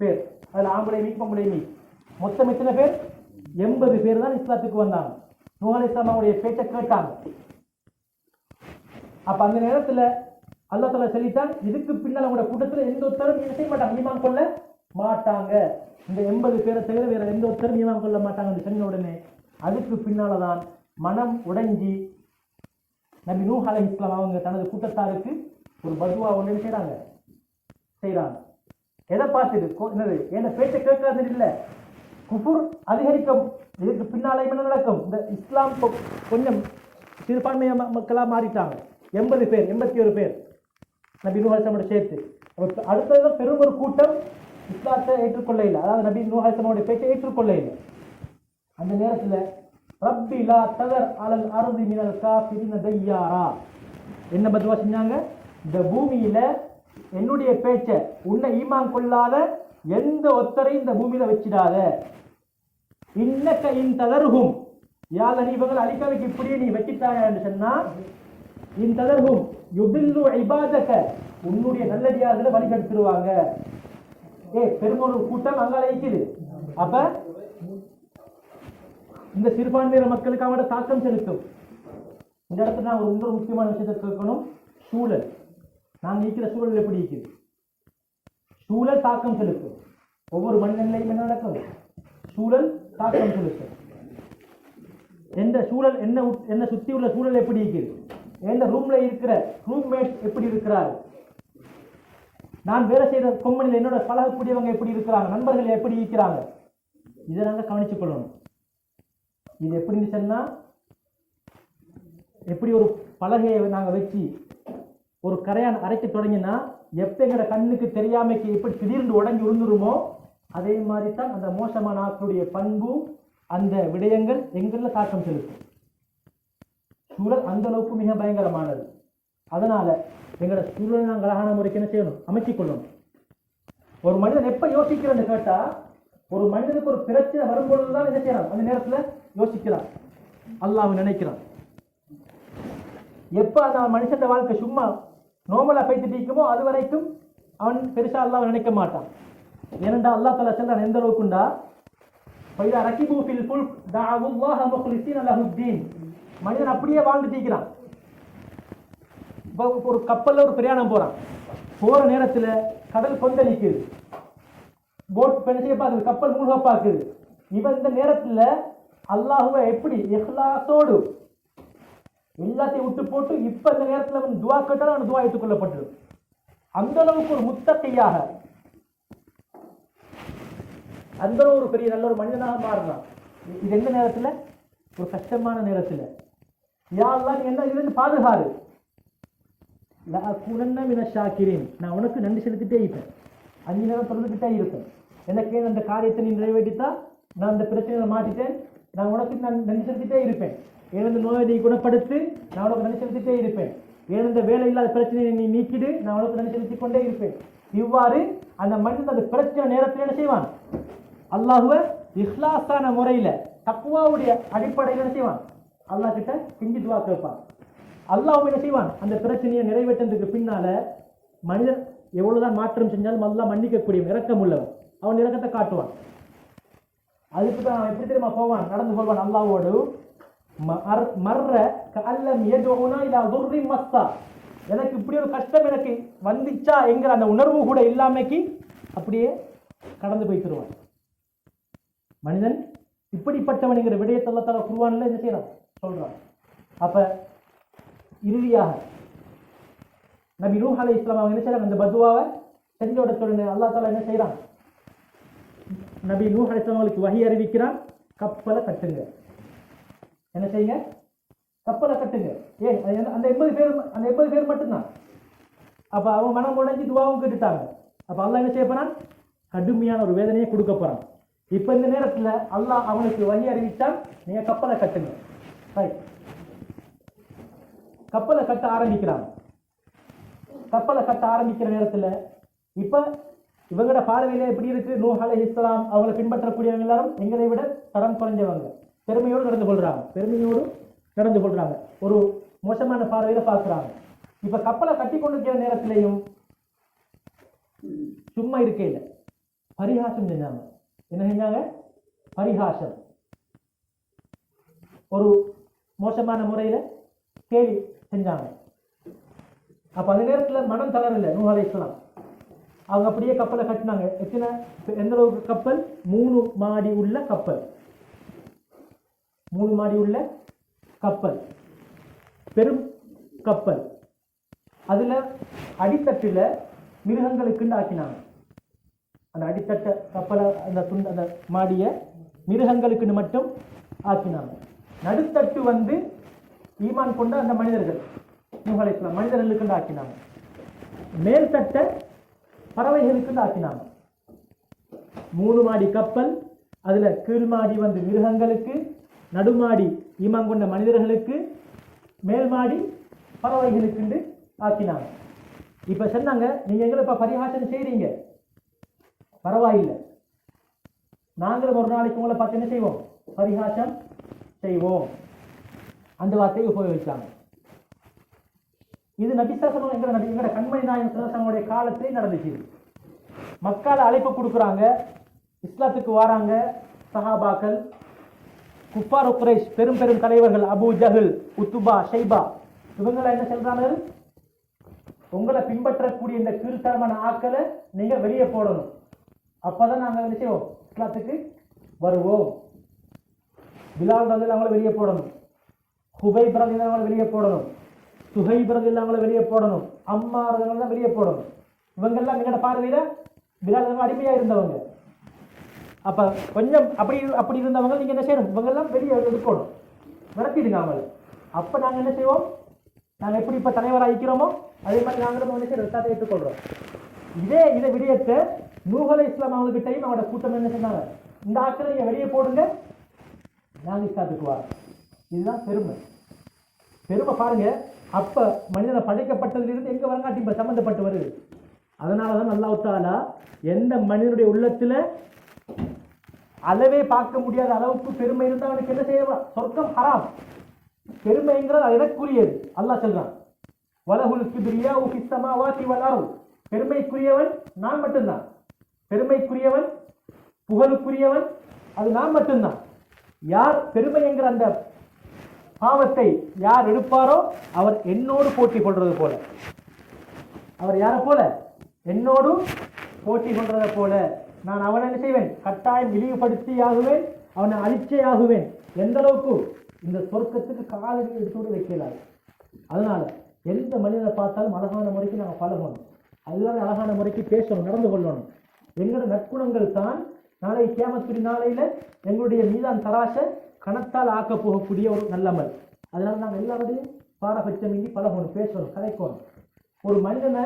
பேர். அதுல ஆம்பளை மீ பொம்பளை மீ மொத்தம் எத்தனை பேர், 80 பேர் தான் இஸ்லாத்துக்கு வந்தாங்க. நூஹ் அலைஹிஸ்ஸலாமுடைய பேச்சை கேட்டாங்க. அப்ப அந்த நேரத்துல அல்லாஹ் தஆலா சொல்லிட்டான், இதுக்கு பின்னால் உங்களோட கூட்டத்தில் எந்த ஒருத்தரும் என்ன செய்ய மாட்டாங்க, ஈமான் கொள்ள மாட்டாங்க. இந்த 80 பேரை தவிர வேற எந்த ஒருத்தரும் ஈமான் கொள்ள மாட்டாங்க சொன்ன உடனே அதுக்கு பின்னால்தான் மனம் உடைஞ்சி நபி நூஹ் அலைஹிஸ்ஸலாம் அவங்க தனது கூட்டத்தாருக்கு ஒரு பதுவா ஒன்று செய்யறாங்க. எதை பார்த்துட்டு என்னது, என்ன பேச்சை கேட்காது இல்லை, குஃபுர் அதிகரிக்கும். இதுக்கு பின்னாலே என்ன நடக்கும், இந்த இஸ்லாம் கொஞ்சம் சிறுபான்மைய மக்களாக மாறிட்டாங்க. 80 பேர், 81 பேர் நபி நூஹ் அலைஹிஸ்ஸலாமோட சேர்த்து. அடுத்தது பெரும் ஒரு கூட்டம் இஸ்லாத்தை ஏற்றுக்கொள்ள இல்லை, அதாவது நபி நூஹ் அலைஹிஸ்ஸலாமோட பேச்சை ஏற்றுக்கொள்ள இல்லை. அந்த நேரத்தில் ரப்பி லா ததர் அலல் அர்தி மினல் காஃபிரின தையாரா, என்ன பதுவா செஞ்சாங்க, இந்த பூமியில என்னுடைய பேச்சை உன்னை ஈமான் கொள்ளாத எந்த ஒத்தரையும் இந்த பூமியில வச்சிடாத. இன்னக்க இன் ததர்ஹும், யாழ் இவர்கள் அழிக்கவைக்கு இப்படியே நீ வச்சிட்டாயா என்று சொன்னா, இன் ததர்ஹும் யுதில்லு இபாதக, உன்னுடைய நல்லடியார்களை வழிகெடுத்துருவாங்க. பெருமொரு கூட்டம் அங்கால இருக்குது. அப்ப இந்த சிறுபான்மையின மக்களுக்கு அவனோட தாக்கம் செலுத்தும். இந்த இடத்துல நான் இன்னொரு முக்கியமான விஷயத்தை கேட்கணும், சூழல். நாங்கள் இருக்கிற சூழல் எப்படி இருக்குது, சூழல் தாக்கம் செலுத்தும். ஒவ்வொரு மனிதனிலையும் என்ன நடக்கும், சூழல் தாக்கம் செலுத்தும். எந்த சூழல் என்ன சுத்தி உள்ள சூழல் எப்படி இருக்குது, எந்த ரூம்ல இருக்கிற ரூம்மேட் எப்படி இருக்கிறார், நான் வேலை செய்கிற கொம்பனியில் என்னோட பழகக்கூடியவங்க எப்படி இருக்கிறாங்க, நண்பர்கள் எப்படி இருக்கிறாங்க, இதை நாங்கள் கவனித்துக் கொள்ளணும். இது எப்படின்னு சொன்னால், எப்படி ஒரு பலகையை நாங்கள் வச்சு ஒரு கரையான் அரைக்க தொடங்கினா எப்போ எங்களோட கண்ணுக்கு தெரியாமைக்கு எப்படி திடீர்னு உடஞ்சி உழுந்துருமோ அதே மாதிரி தான் அந்த மோசமான ஆக்களுடைய பண்பு, அந்த விடயங்கள் எங்களில் தாக்கம் செலுத்தும். சூழல் அந்த அளவுக்கு மிக பயங்கரமானது. அதனால எங்களோட சூழலை நாங்கள் அழகான முறைக்கு என்ன செய்யணும், அமைச்சிக் கொள்ளணும். ஒரு மனிதன் எப்ப யோசிக்கிறேன்னு கேட்டா, ஒரு மனிதனுக்கு ஒரு பிரச்சனை வரும்பொழுதுதான் என்ன செய்யறான், அந்த நேரத்துல யோசிக்கிறான், அல்லாஹ் நினைக்கிறான். எப்ப அந்த மனுஷன் வாழ்க்கை சும்மா நோமலா பைத்துட்டு இருக்குமோ அது வரைக்கும் அவன் பெருசா அல்லாஹ் நினைக்க மாட்டான். ஏனென்றா அல்லாஹ் தஆலா சொல்றான் எந்த அளவுக்குண்டா, ஃபைதா ரகிபு ஃபில் ஃபுல்க் தஅவுல்லாஹ முக்லிஸீன லஹுத்தீன். மனிதன் அப்படியே வாழ்ந்துட்டு இருக்கிறான். ஒரு கப்பல்ல ஒரு பிரயாணம் போறான், போற நேரத்துல கடல் கொந்தளிக்குது, போட் பெண்ண பார்க்குது, கப்பல் மூழ்க பார்க்குது. இவன் இந்த நேரத்துல அல்லாஹுவை எப்படி இஹ்லாஸோடு எல்லாத்தையும் விட்டு போட்டு இப்ப இந்த நேரத்தில் அவன் துவா கேட்டாலும் அவன் துவா ஏற்றுக் கொள்ளப்பட்டது. அந்த அளவுக்கு ஒரு முத்தகையாக, அந்த ஒரு பெரிய நல்ல ஒரு மனிதனாக மாறினான். இது எந்த நேரத்தில், ஒரு கஷ்டமான நேரத்தில் யா அல்லாஹ் நீ என்ன இருந்து பாதுகாரு, ஷாக்கிரீன், நான் உனக்கு நன்றி செலுத்திட்டே இருப்பேன், 5 நேரம் தொடர்ந்துகிட்டே இருப்பேன். எனக்கு அந்த காரியத்தை நீ நிறைவேற்றித்தா, நான் அந்த பிரச்சனையை மாற்றிட்டேன், நான் உனக்கு நன்றி செலுத்திட்டே இருப்பேன். ஏன் நோயை நீ குணப்படுத்து, நான் உனக்கு நன்றி செலுத்திட்டே இருப்பேன். ஏன் இந்த வேலை இல்லாத பிரச்சனையை நீ நீக்கிடு, நான் உனக்கு நன்றி செலுத்திக் கொண்டே இருப்பேன். இவ்வாறு அந்த மனிதன் அந்த பிரச்சனை நேரத்தில் என்ன செய்வான், அல்லாஹுவை இஹ்லாஸான முறையில தக்வாவுடைய அடிப்படையில் என்ன செய்வான், அல்லாஹ் கிட்ட செஞ்சு துவா கேட்பான். அல்லாஹ் என்ன செய்வான், அந்த பிரச்சனையை நிறைவேற்றதுக்கு பின்னால மனிதன் எவ்வளவுதான் மாற்றம் செஞ்சாலும் அல்லாஹ் மன்னிக்கக்கூடிய இரக்கம் உள்ளவன், அவன் இரக்கத்தை காட்டுவான். அதுக்கு தான் அவன் எப்படி தெரியுமா போவான், நடந்து கொள்வான் அல்லாஹ்வோடு. எனக்கு இப்படி ஒரு கஷ்டம் எனக்கு வந்துச்சா என்கிற அந்த உணர்வு கூட இல்லாமைக்கு அப்படியே கடந்து போய் தருவான். மனிதன் இப்படிப்பட்டவன் என்கிற விடயத்தை அல்லாஹ் தஆலா குர்ஆன்ல என்ன செய்யறான் சொல்றான். அப்ப இறுதியாக நபி நூஹ் அலைஹிஸ்ஸலாம் அவங்க என்ன செய்யறாங்க, அந்த பதுவாவை செஞ்ச உடனே அல்லாஹ் தஆலா என்ன செய்யறான், நபி நூஹ் அலைஹிஸ்ஸலாம் அவங்களுக்கு வஹி அறிவிக்கிறான், கப்பலை கட்டுங்க. என்ன செய்யுங்க, கப்பலை கட்டுங்க. அந்த 80 பேர் மட்டும்தான். அப்ப அவன் மனம் உடைஞ்சு துவாவும் கேட்டுட்டாங்க. அப்ப அல்லாஹ் என்ன செய்ய போறான், கடுமையான ஒரு வேதனையை கொடுக்க போறான். இப்ப இந்த நேரத்துல அல்லாஹ் அவனுக்கு வழி அறிவிச்சான், நீங்க கப்பலை கட்டுங்க. கப்பலை கட்ட ஆரம்பிக்கிறான். கப்பலை கட்ட ஆரம்பிக்கிற நேரத்துல இப்ப இவங்களோட பார்வையில எப்படி இருக்கு, நூஹ் அலைஹிஸ்ஸலாம் அவங்களை பின்பற்றக்கூடியவங்க எல்லாரும் எங்களை விட தரம் குறைஞ்சவங்க, பெருமையோடு நடந்து கொள்றாங்க, ஒரு மோசமான பார்வையில பார்க்கிறாங்க. இப்ப கப்பலை கட்டி கொண்டிருக்கிற நேரத்திலையும் சும்மா இருக்கே இல்லை, பரிகாசம் செஞ்சாங்க. என்ன செஞ்சாங்க, பரிகாசம், ஒரு மோசமான முறையில கேலி செஞ்சாங்க. அப்ப அந்த நேரத்துல மனம் தளரல நூஹ் அலைஹிஸ்ஸலாம். அவங்க அப்படியே கப்பலை கட்டினாங்க. எந்த அளவுக்கு கப்பல், 3 மாடி உள்ள கப்பல், 3 மாடி உள்ள கப்பல், பெரும் கப்பல். அதுல அடித்தட்டுல மிருகங்களுக்கு ஆக்கினாங்க. அந்த அடித்தட்ட கப்பலை அந்த மாடிய மிருகங்களுக்கு மட்டும் ஆக்கினாங்க. நடுத்தட்டு வந்து ஈமான் கொண்ட அந்த மனிதர்கள், நூஹ் அலைஹிஸ்ஸலாம் மனிதர்களுக்கு ஆக்கினாங்க. மேல் தட்ட பறவைகளுக்கு ஆக்கினாங்க. 3 மாடி கப்பல், அதுல கீழ் மாடி வந்து மிருகங்களுக்கு, நடுமாடி ஈமான் கொண்ட மனிதர்களுக்கு, மேல் மாடி பறவைகளுக்கு ஆக்கினாங்க. இப்ப சொன்னாங்க, நீங்க எங்களை இப்ப பரிகாசம் செய்றீங்க, பரவாயில்லை, நாங்களும் ஒரு நாளைக்கு உங்களை பார்த்து என்ன செய்வோம், பரிகாசம் செய்வோம். அந்த வார்த்தையை உபயோகிச்சாங்க. இது நபிசாசனம் எங்களோட கண்மணி நாயகனுடைய காலத்திலே நடந்துச்சு. மக்கால அழைப்பு கொடுக்குறாங்க, இஸ்லாத்துக்கு வராங்க சஹாபாக்கள், குஃபார் குரைஷ், பெரும் பெரும் தலைவர்கள், அபூ ஜஹல், உத்துபா, ஷைபா, இவங்களை என்ன சொல்றாங்க, உங்களை பின்பற்றக்கூடிய இந்த கீழ்த்தரமான ஆக்களை நீங்க வெளியே போடணும், அப்பதான் நாங்க என்ன செய்வோம், இஸ்லாத்துக்கு வருவோம். பிலால் ரலியல்லாஹு அவங்களை வெளியே போடணும், ஹுபைப் ரலியல்லாஹு அவங்களை வெளியே போடணும், சுஹைப் ரலியல்லாஹு அவங்களை வெளியே போடணும், அம்மார் ரலியல்லாஹு வெளியே போடணும். இவங்கெல்லாம் எங்களோட பார்வையில பிலால் அடிமையா இருந்தவங்க. அப்ப கொஞ்சம் அப்படி அப்படி இருந்தவங்க நீங்க என்ன செய்யணும், இவங்கெல்லாம் வெளியே எடுக்கணும், விரட்டிடுங்க அவங்க. அப்ப நாங்க என்ன செய்வோம், நாங்க எப்படி இப்ப தலைவராக இருக்கிறோமோ அதே மாதிரி நாங்களும் என்ன செய்யறோம், இஸ்லாத்தை ஏற்றுக்கொள்றோம். இதை விடயத்தை நூஹ் அலைஹிஸ்ஸலாம் அவங்ககிட்டையும் அவங்களோட கூட்டம் என்ன சொன்னாங்க, இந்த ஆட்களை நீங்க வெளியே போடுங்க, நாங்க இஸ்லாத்துக்கு வரோம். இதுதான் பெருமை. பெருமை பாருங்க, அப்ப மனிதனை படைக்கப்பட்டதிலிருந்து எங்க வரங்காட்டி இப்ப சம்பந்தப்பட்டு வருது. அதனாலதான் அல்லாஹ் தஆலா எந்த மனிதனுடைய உள்ளத்துல அளவே பார்க்க முடியாத அளவுக்கு பெருமை இருந்தால் அவனுக்கு என்ன செய்யலாம், சொர்க்கம் ஹராம். பெருமைங்கிறது அது எனக்குரியது. அல்லாஹ் சொல்றான், வலஹுல் கிப்ரியாஉ ஃபிஸ் ஸமாவாதி வல் அர்த், பெருமைக்குரியவன் நான் மட்டும்தான். பெருமைக்குரியவன், புகழுக்குரியவன் அது நான் மட்டும்தான். யார் பெருமை என்கிற அந்த பாவத்தை யார் எடுப்பாரோ அவர் என்னோடு போட்டி கொள்றது போல, அவர் யாரை போல, என்னோடு போட்டி கொள்றதை போல நான் அவனை என்ன செய்வேன், கட்டாயம் இழிவுபடுத்தி ஆகுவேன், அவனை அழிச்சே ஆகுவேன். எந்த அளவுக்கு, இந்த சொர்க்கத்துக்கு காலை எடுத்து வைக்கலாது. அதனால எந்த மனிதனை பார்த்தாலும் அழகான முறைக்கு நாங்கள் பழகணும், அதுதான் அழகான முறைக்கு பேசணும், நடந்து கொள்ளணும். எங்களோட நற்குணங்கள் தான் நாளை கியாமத்துடைய நாளையில எங்களுடைய மீதான் தராச கணத்தால் ஆக்க போகக்கூடிய ஒரு நல்லமல். அதனால நாங்கள் எல்லாரோடையும் பாரபட்சமின்றி பழகணும், பேசணும், கதைக்கணும். ஒரு மனிதனை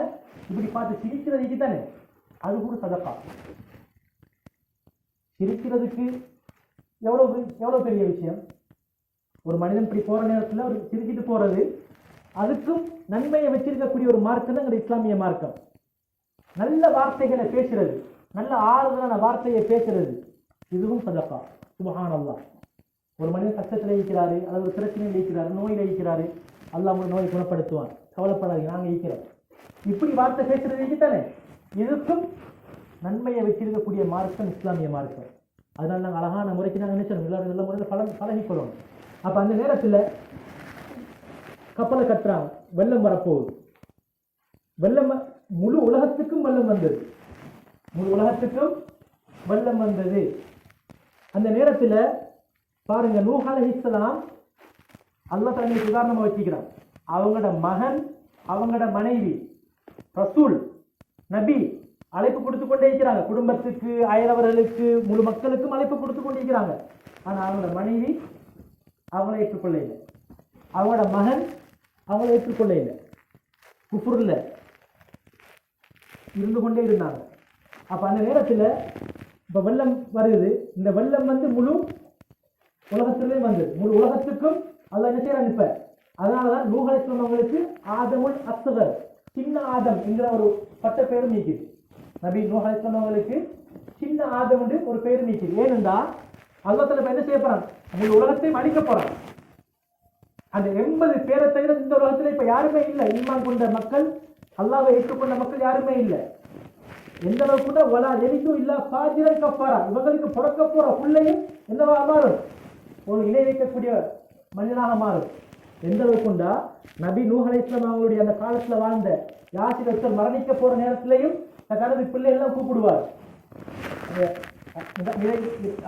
இப்படி பார்த்து சிரிக்கிறதுக்கு தானே, அது கூட சதப்பா. சிரிக்கிறதுக்கு எவ்வளவு பெரிய விஷயம். ஒரு மனிதன் இப்படி போற நேரத்தில் ஒரு சிரிக்கிட்டு போறது, அதுக்கும் நன்மையை வச்சிருக்கக்கூடிய ஒரு மார்க்கம் தான் எங்களுடைய இஸ்லாமிய மார்க்கம். நல்ல வார்த்தைகளை பேசுறது, நல்ல ஆறுதலான வார்த்தையை பேசுறது, இதுவும் சதப்பா. சுப்ஹானல்லாஹ். ஒரு மனிதன் கஷ்டத்தில் இருக்கிறாரு, அல்லது ஒரு பிரச்சனையில் இருக்கிறாரு, நோயில் இருக்கிறாரு, அல்லாஹ் உங்களை நோயை குணப்படுத்துவான், கவலைப்படாது, நாங்கள் இருக்கிறோம். இப்படி வார்த்தை பேசுறது தானே, இதுக்கும் நன்மையை வச்சிருக்கக்கூடிய மார்க்கம் இஸ்லாமிய மார்க்கம். அதனால நாங்கள் அழகான முறைக்கு நாங்கள் நினைச்சோம், எல்லாரும் நல்ல முறையில் பழகிக்கொள்ளணும். அப்ப அந்த நேரத்தில் கப்பலை கட்டுறாங்க, வெள்ளம் வரப்போகுது. வெள்ளம் முழு உலகத்துக்கும் வெள்ளம் வந்தது, முழு உலகத்துக்கும் வெள்ளம் வந்தது. அந்த நேரத்தில் பாருங்க, நூஹ் அலைஹிஸ்ஸலாம் அல்லாஹ் தங்களுக்கு உதாரணமா வச்சுக்கிறான். அவங்களோட மகன், அவங்களோட மனைவி, ரசூல், நபி அழைப்பு கொடுத்து கொண்டே இருக்கிறாங்க. குடும்பத்துக்கு, அயலவர்களுக்கு, முழு மக்களுக்கும் அழைப்பு கொடுத்து கொண்டே இருக்கிறாங்க. ஆனா அவங்களோட மனைவி அவங்கள ஏற்றுக்கொள்ள இல்லை, அவங்களோட மகன் அவங்கள ஏற்றுக்கொள்ள இல்லை, குஃப்ருல இருந்து கொண்டே இருந்தாங்க. அப்ப அந்த நேரத்தில் இப்ப வெள்ளம் வருது. இந்த வெள்ளம் முழு உலகத்திலே வந்தது, முழு உலகத்துக்கும் அல்லாஹ் என்ன செய்யறான் இப்ப. அதனாலதான் நூஹ் அலைஹிஸ்ஸலாம் அவங்களுக்கு ஆதமுல் அஸ்கர், சின்ன ஆதம் என்கிற ஒரு பட்ட பெயரும் நீக்குது. நபி நூஹ் அலைஹிஸ்ஸலாம் அவங்களுக்கு சின்ன ஆதம் என்று ஒரு பெயர் நீக்குது. ஏனென்றா அல்லாஹ் தஆலா என்ன செய்ய போறான், முழு உலகத்தையும் அழிக்க போறான். அந்த 80 பேரை தவிர இந்த உலகத்துல இப்ப யாருமே இல்லை. ஈமான் கொண்ட மக்கள், அல்லாஹ்வை ஏற்றுக்கொண்ட மக்கள் யாருமே இல்லை. எந்த அளவுக்கு கூட வலா எலிக்கும் இல்ல ஃபாஜிரன் கஃபாரா, இவங்களுக்கு பிறக்க போற பிள்ளையும் என்னவா மாறும், ஒரு இணை வைக்கக்கூடிய மனிதனாக மாறும். எந்த அளவுக்குண்டா நபி நூஹ் அலைஹிஸ்ஸலாம் அவங்களுடைய அந்த காலத்துல வாழ்ந்த யாசிர் ஒருத்தர் மரணிக்க போற நேரத்திலையும் தனது பிள்ளைகள்லாம் கூப்பிடுவார்.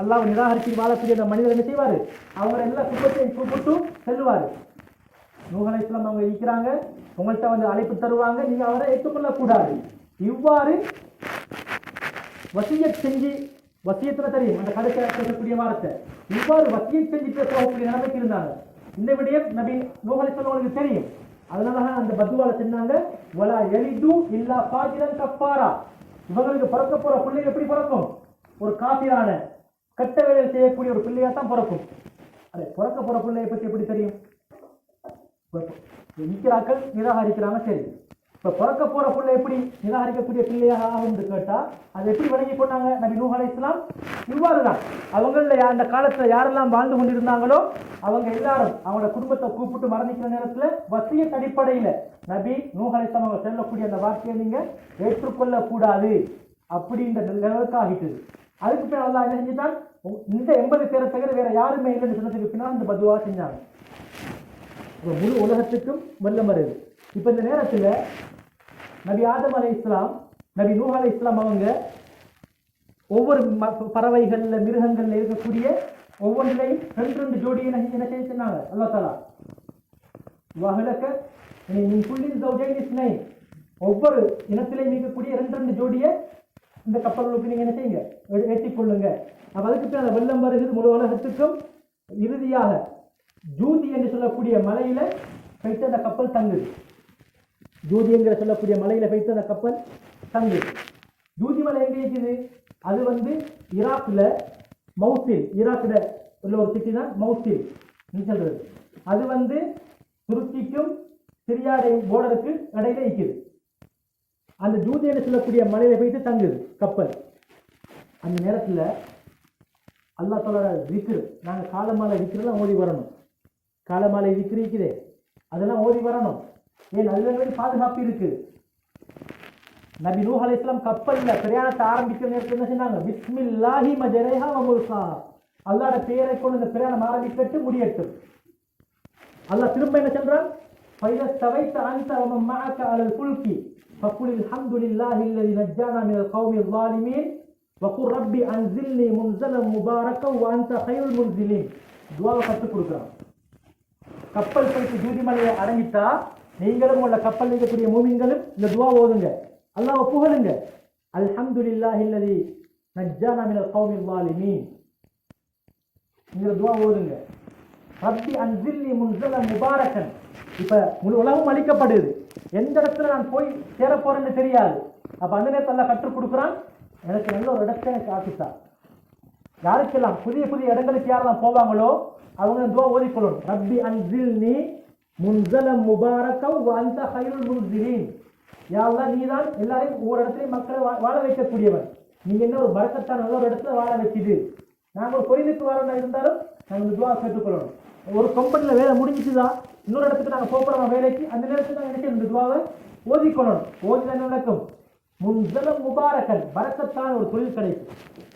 அல்லாஹ் நிராகரித்து வாழக்கூடிய அந்த மனிதர் என்ன செய்வாரு, அவங்க எல்லா குடும்பத்தையும் கூப்பிட்டு செல்லுவாரு. நூஹ் அலைஹிஸ்ஸலாம் அவங்க இருக்கிறாங்க, உங்கள்கிட்ட அழைப்பு தருவாங்க, நீங்க அவரை ஏற்றுக்கொள்ளக்கூடாது. இவ்வாறு வசியத் செஞ்சு, வசியத்துல தெரியும் அந்த கடைசி பேசக்கூடிய வார்த்தை, இவ்வாறு வசியத் செஞ்சு பேசக்கூடிய நிலைமைக்கு இருந்தாங்க. இந்த விடயம் நபி நூஹ் அலைஹிஸ்ஸலாம் அவங்களுக்கு தெரியும். அதனால அந்த பத்துவால சொன்னாங்க, வலா யலிது இல்லா ஃபாஜிரன் கஃபாரா, இவங்களுக்கு பிறக்க போற பிள்ளை எப்படி பிறக்கும், ஒரு காபிரான கட்ட வேலை செய்யக்கூடிய ஒரு பிள்ளையா தான் பிறக்கும். அதை பிறக்க போற பிள்ளையை பற்றி எப்படி தெரியும், இருக்கிறார்கள் நிராகரிக்கிறாங்க. சரி, இப்ப பிறக்க போற பிள்ளை எப்படி நிராகரிக்கக்கூடிய பிள்ளையாக ஆகும் கேட்டா அதை எப்படி வழங்கி கொண்டாங்க நபி நூஹ் அலைஹிஸ்ஸலாம். இவ்வாறுதான் அவங்கள அந்த காலத்துல யாரெல்லாம் வாழ்ந்து கொண்டிருந்தாங்களோ அவங்க எல்லாரும் அவங்களோட குடும்பத்தை கூப்பிட்டு மரணிக்கிற நேரத்துல வசியத் அடிப்படையில நபி நூஹ் அலைஹிஸ்ஸலாம் அவங்க சொல்லக்கூடிய அந்த வார்த்தையை நீங்க ஏற்றுக்கொள்ள கூடாது அப்படின்ற நிலைக்கு ஆகிட்டது. அதுக்கு பின்னால் அல்லாஹ் என்ன செஞ்சுட்டான், இந்த 80 பேரை தவிர வேற யாருமே இல்லைன்னு சொன்னதுக்கு பின்னால் இந்த பதுவா செஞ்சாங்க. முழு உலகத்துக்கும் வெள்ளம் வருது. இப்ப இந்த நேரத்துல நபி ஆதம் அலைஹிஸ்ஸலாம், நபி நூஹ் அலைஹிஸ்ஸலாம் அவங்க ஒவ்வொரு பறவைகள்ல, மிருகங்கள்ல இருக்கக்கூடிய ஒவ்வொன்றிலையும் 2 ஜோடியை என்ன செய்ய சொன்னாங்க அல்லாஹ் தஆலா. வஹலக மின் குல்லி ஸௌஜைன் இஸ்னைன், ஒவ்வொரு இனத்திலையும் இருக்கக்கூடிய 2 ஜோடியை இந்த கப்பல்களுக்கு நீங்க என்ன செய்யுங்க, ஏற்றிக்கொள்ளுங்க. அப்ப அதுக்கு பின் அந்த வெள்ளம் வருகிறது முழு உலகத்துக்கும். இறுதியாக ஜூதி என்று சொல்லக்கூடிய மலையில வைத்து அந்த கப்பல் தங்குது. ஜூதி என்கிற சொல்லக்கூடிய மலையில வைத்து அந்த கப்பல் தங்குது. ஜூதி மலை எங்க இருக்குது? அது ஈராக்ல மௌசில், ஈராக்ல உள்ள ஒரு சிட்டி தான் மௌசில் சொல்றது. அது துருக்கிக்கும் சிரியாடைய போர்டருக்கு இடையில இருக்குது. அந்த ஜூதி என்று சொல்லக்கூடிய மலையில போயிட்டு தங்குது கப்பல். அந்த நேரத்தில் அல்லாஹ் தஆலா விக்ர், நாங்கள் காலமாலை விக்ரெல்லாம் ஓடி வரணும். காலமாலை விக்ர் இருக்குதே அதெல்லாம் ஓடி வரணும். ஏன் அதில் பாதுகாப்பு இருக்கு. நபி நூஹ் அலைஹிஸ்ஸலாம் கப்பல்ல பிரயாணத்தை ஆரம்பிக்கிற நேரத்தில் என்ன சொன்னாங்க? பிஸ்மில்லாஹி மஜரேஹா வ முர்சாஹா, அல்லாஹ்வோட பெயரை கொண்டு இந்த பிரயாணம் ஆரம்பிக்கட்டு முடியட்டும். அல்லாஹ் திரும்ப என்ன சொல்றான்? ஃபைதா தவைத அன்த வ மன் மஅக அலல் ஃபுல்கி ஃபகுல் அல்ஹம்துலில்லாஹி அல்லதி நஜ்ஜானா மினல் கௌமில் ஸாலிமீன் வகுர் ரப்பி அன்சில்னி முன்ஸலம் முபாரக்கன் வ அன்த கைருல் முன்ஸிலீன். துஆவை கற்றுக் கொடுக்குறான். கப்பல் போயிட்டு ஜூதி மலையை அடங்கிட்டா நீங்களும் உள்ள கப்பல் இருக்கக்கூடிய மூமின்களும் இந்த துஆ ஓதுங்க, அல்லாஹ்வை புகழுங்க. அல்ஹம்துலில்லாஹி அல்லதி நஜ்ஜானா மினல் கௌமில் ஸாலிமீன் இந்த துஆ ஓதுங்க. ரப்பி அன்சில்னி முன்ஸலம் முபாரக்கன். இப்ப முழு உலகம் அளிக்கப்படுது, எந்த இடத்துல நான் போய் சேர போறேன்னு தெரியாது. அப்ப அந்த நேரத்தில் அல்லாஹ் கற்றுக் கொடுக்குறான், எனக்கு நல்ல ஒரு இடத்தை எனக்கு ஆக்கித்தா. யாருக்கெல்லாம் புதிய புதிய இடங்களுக்கு யாரெல்லாம் போவாங்களோ அவங்க துஆ ஓதிக்கொள்ளணும். ரப்பி அன்சில்னி முன்ஸலம் முபாரக்கன் வ அன்த கைருல் முன்ஸிலீன். யா அல்லாஹ், நீதான் எல்லாரையும் ஒவ்வொரு இடத்துலையும் மக்களை வாழ வைக்கக்கூடியவன். நீங்க என்ன ஒரு பரக்கத்தான நல்ல ஒரு இடத்துல வாழ வச்சுது. நாங்கள் ஒரு கோயிலுக்கு வரணும் இருந்தாலும் நாங்கள் இந்த துஆ கேட்டுக்கொள்ளணும். ஒரு கம்பெனியில் வேலை முடிஞ்சிச்சுதான் இன்னொரு இடத்துக்கு நாங்கள் போகிறோம் வேலைக்கு, அந்த நேரத்தில் நாங்கள் நினைச்சு இந்த துஆவை ஓதிக்கொள்ளணும். ஓதினா என்ன நடக்கும்? முன்ஸலம் முபாரக்கன், பரக்கத்தான ஒரு தொழில் கிடைக்கும்,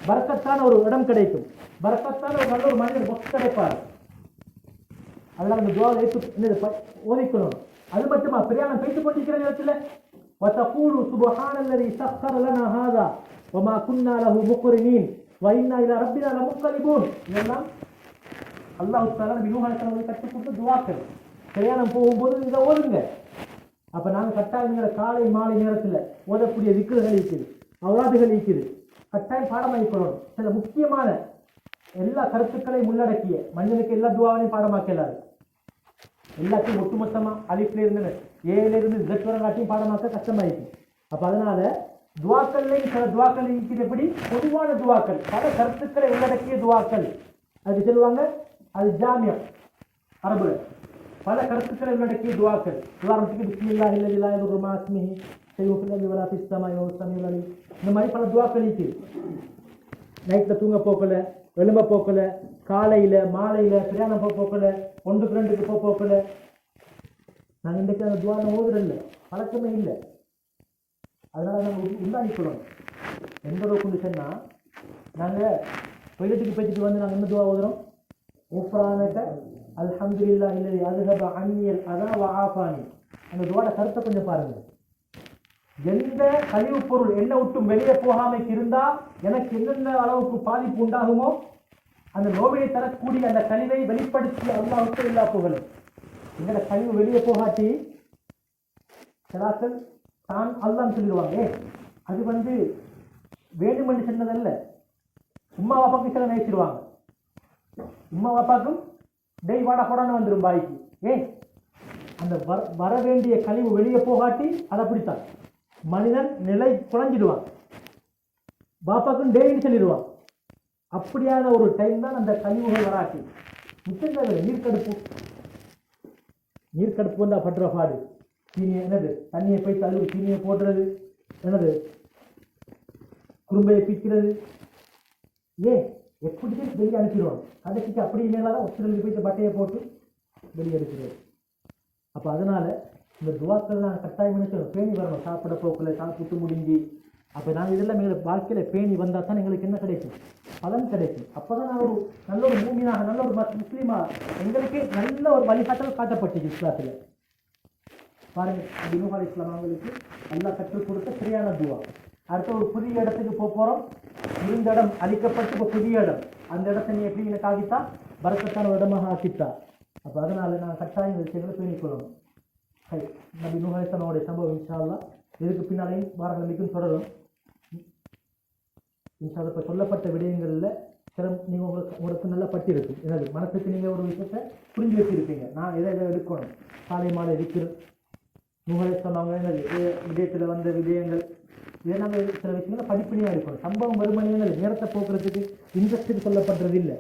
பரக்கத்தான ஒரு இடம் கிடைக்கும், பரக்கத்தான ஒரு நல்ல ஒரு மனிதர் பொஸ் கிடைப்பார். அதெல்லாம் அந்த துஆவை ஏற்று ஓதிக்கொள்ளணும். அது மட்டுமா, பிரயாணம் பேசிக் கொண்டிருக்கிற நேரத்தில் وَتَقُولُ سُبْحَانَ الَّذِي سَخَّرَ لَنَا هَذَا وَمَا كُنَّا لَهُ مُقْرِنِينَ وَإِنَّا إِلَى رَبِّنَا لَمُنقَلِبُونَ. இதெல்லாம் அல்லாஹ் தஆலா நபி நூஹ் அலைஹிஸ்ஸலாம் கற்றுக் கொடுத்த துஆக்கள். பிரயாணம் போகும்போது இதை ஓதுங்க. அப்ப நாங்கள் கட்டாயங்கிற காலை மாலை நேரத்தில் ஓதக்கூடிய விக்ருகள் இருக்குது, அவுராதுகள் இருக்குது, கட்டாயம் பாடமாக்கிக்கொள்ளணும். சில முக்கியமான எல்லா கருத்துக்களையும் உள்ளடக்கிய மனிதனுக்கு எல்லா துஆவையும் பாடமாக்கலாது. எல்லாத்தையும் ஒட்டுமொத்தமாக அலிஃப்ல இருந்து ஏல இருந்து ஜெட் வரங்காட்டியும் பாடமாக்க கஷ்டமாயிருக்கு. அப்ப அதனால துஆக்கள்லையும் சில துஆக்கள் இருக்குது. எப்படி பொதுவான துஆக்கள், பல கருத்துக்களை உள்ளடக்கிய துஆக்கள், அது சொல்லுவாங்க அது ஜாமியா அரபுல பல கருத்துக்களை உள்ளடக்கிய துஆக்கள். உதாரணத்துக்கு பிஸ்மில்லாஹி அல்லதி லா யதுர்ரு மஅ இஸ்மிஹி ஷைஉன் ஃபில் அர்தி வலா ஃபிஸ் ஸமாஇ வஹுவஸ் ஸமீஉல் அலீம். இந்த மாதிரி பல துஆக்கள் இருக்குது. நைட்டில் தூங்க போக்கல, எலும்ப போக்கல, காலையில் மாலையில் பிரயாணம் போக்கல, 1-2க்கு போக்கல. நாங்கள் இன்றைக்கு அந்த துஆவை ஓதுறதில்லை, பழக்கமே இல்லை. அதனால நாங்கள் உண்டாக்கிக்கொள்ளணும். எந்த அளவுக்கு சொன்னால் நாங்கள் வெளியத்துக்கு போய்ச்சிட்டு வந்து நாங்கள் என்ன துஆ ஓதுறோம்? ஊஃப்ரானக அல்ஹம்துலில்லாஹி அல்லதி அஸ்ஹப அன்னில் அதா வ ஆஃபானி. அந்த துஆவோட கருத்தை கொஞ்சம் பாருங்கள். எந்த கழிவு பொருள் என்னை விட்டும் வெளியே போகாமைக்கு இருந்தா எனக்கு என்னென்ன அளவுக்கு பாதிப்பு உண்டாகுமோ அந்த நோவினை தரக்கூடிய அந்த கழிவை வெளிப்படுத்தி அல்லாஹ்வுக்கு எல்லா புகழும். எங்களை கழிவு வெளியே போகாட்டி சிலாக்கள் தான் அல்லாஹ்னு சொல்லிடுவாங்க. அது வேணுமென்று சொன்னதல்ல, உம்மா வாப்பாக்கு சில நினைச்சிருவாங்க. உம்மா வாப்பாக்கும் டெய் வாடா போடான்னு வந்துடும் பாய்க்கு. அந்த வர வேண்டிய கழிவு வெளியே போகாட்டி அதை அப்படித்தான் மனிதன் நிலை குறைஞ்சிடுவான். பாப்பாக்கும் டேன்னு சொல்லிடுவான். அப்படியான ஒரு டைம் தான் அந்த கழிவுகள் வராட்டி மிச்சம் நீர்க்கடுப்பு வந்தா பற்ற பாடு. சீனியை என்னது தண்ணியை போய் தள்ளு, சீனியை போடுறது, என்னது குறும்பையை பிக்கிறது. எப்படி வெளியே அனுப்பிடுவாங்க. கடைசிக்கு அப்படி மேலாதான் ஒருத்தருக்கு போயிட்டு பட்டையை போட்டு வெளியே எடுக்கிறது. அப்போ அதனால இந்த துஆக்கள் நான் கட்டாயம் நினைச்சோம் பேணி வரணும். சாப்பிட போக்கல சாப்பிட்டு முடிஞ்சு அப்போ நாங்கள் இதெல்லாம் எங்களுக்கு வாழ்க்கையில் பேணி வந்தால் தான் எங்களுக்கு என்ன கிடைக்கும்? பலன் கிடைக்கும். அப்போ தான் நான் ஒரு நல்ல ஒரு மூமினாக, நல்ல ஒரு முஸ்லீமாக எங்களுக்கு நல்ல ஒரு வழிகாட்டல் காட்டப்பட்டுச்சு இஸ்லாத்தில். பாருங்கள், நபி நூஹ் அலைஹிஸ்ஸலாம் அவங்களுக்கு அல்லாஹ் கற்றுக் கொடுத்த சரியான துஆ. அடுத்த ஒரு புதிய இடத்துக்கு போகிறோம். இருந்த இடம் அழிக்கப்பட்டு இப்போ புதிய இடம், அந்த இடத்த நீ எப்படி எனக்கு ஆகித்தா பரக்கத்தான ஒரு இடமாக ஆக்கித்தா. அப்போ அதனால நான் கட்டாயம் விஷயங்களை பேணிக்கொள்ளணும். நபி நூஹ் அலைஹிஸ்ஸலாமுடைய சம்பவம் இன்ஷா அல்லாஹ் இதுக்கு பின்னாலேயும் வாரக்கிழமைக்கும் தொடரும். இப்போ சொல்லப்பட்ட விடயங்களில் சில நீங்கள் உங்களுக்கு நல்லா பட்டிருக்கும். என்னது மனசுக்கு நீங்கள் ஒரு விஷயத்தை புரிஞ்சு வச்சுருப்பீங்க. நான் எதை எடுக்கணும், காலை மாலை இருக்கிற நூலை சொன்னவங்க என்னது விடயத்தில் வந்த விடயங்கள் இதை நம்ம சில விஷயங்களை படிப்பினையாக இருக்கணும். சம்பவம் வருமானங்கள் நேரத்தை போக்குறதுக்கு இன்ட்ரெஸ்ட்டுக்கு சொல்லப்படுறது இல்லை.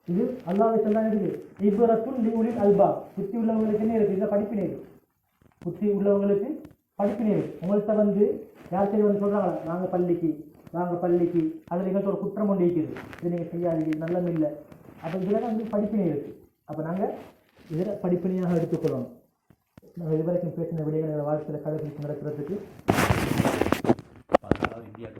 இது அல்லாஹ் சொல்லாங்க இருக்குது இவ்வரத்தும் லிவுலில் அல்பா, புத்தி உள்ளவங்களுக்கு என்ன இருக்குது, இதை படிப்பினை இருக்குது. புத்தி உள்ளவங்களுக்கு படிப்பினை இருக்குது. உங்கள்கிட்ட யார் சரி சொல்கிறாங்களா நாங்கள் பள்ளிக்கு அதில் நீங்கள் ஒரு குற்றம் ஒன்று இருக்குது, இது நீங்கள் செய்யாதீங்க, நல்லம் இல்லை. அப்போ இதில் படிப்பினை இருக்குது. அப்போ நாங்கள் இதில் படிப்பினையாக எடுத்துக்கொள்ளணும். நாங்கள் இதுவரைக்கும் பேசின விடைகளை வாழ்க்கையில் கடைபிடித்து நடக்கிறதுக்கு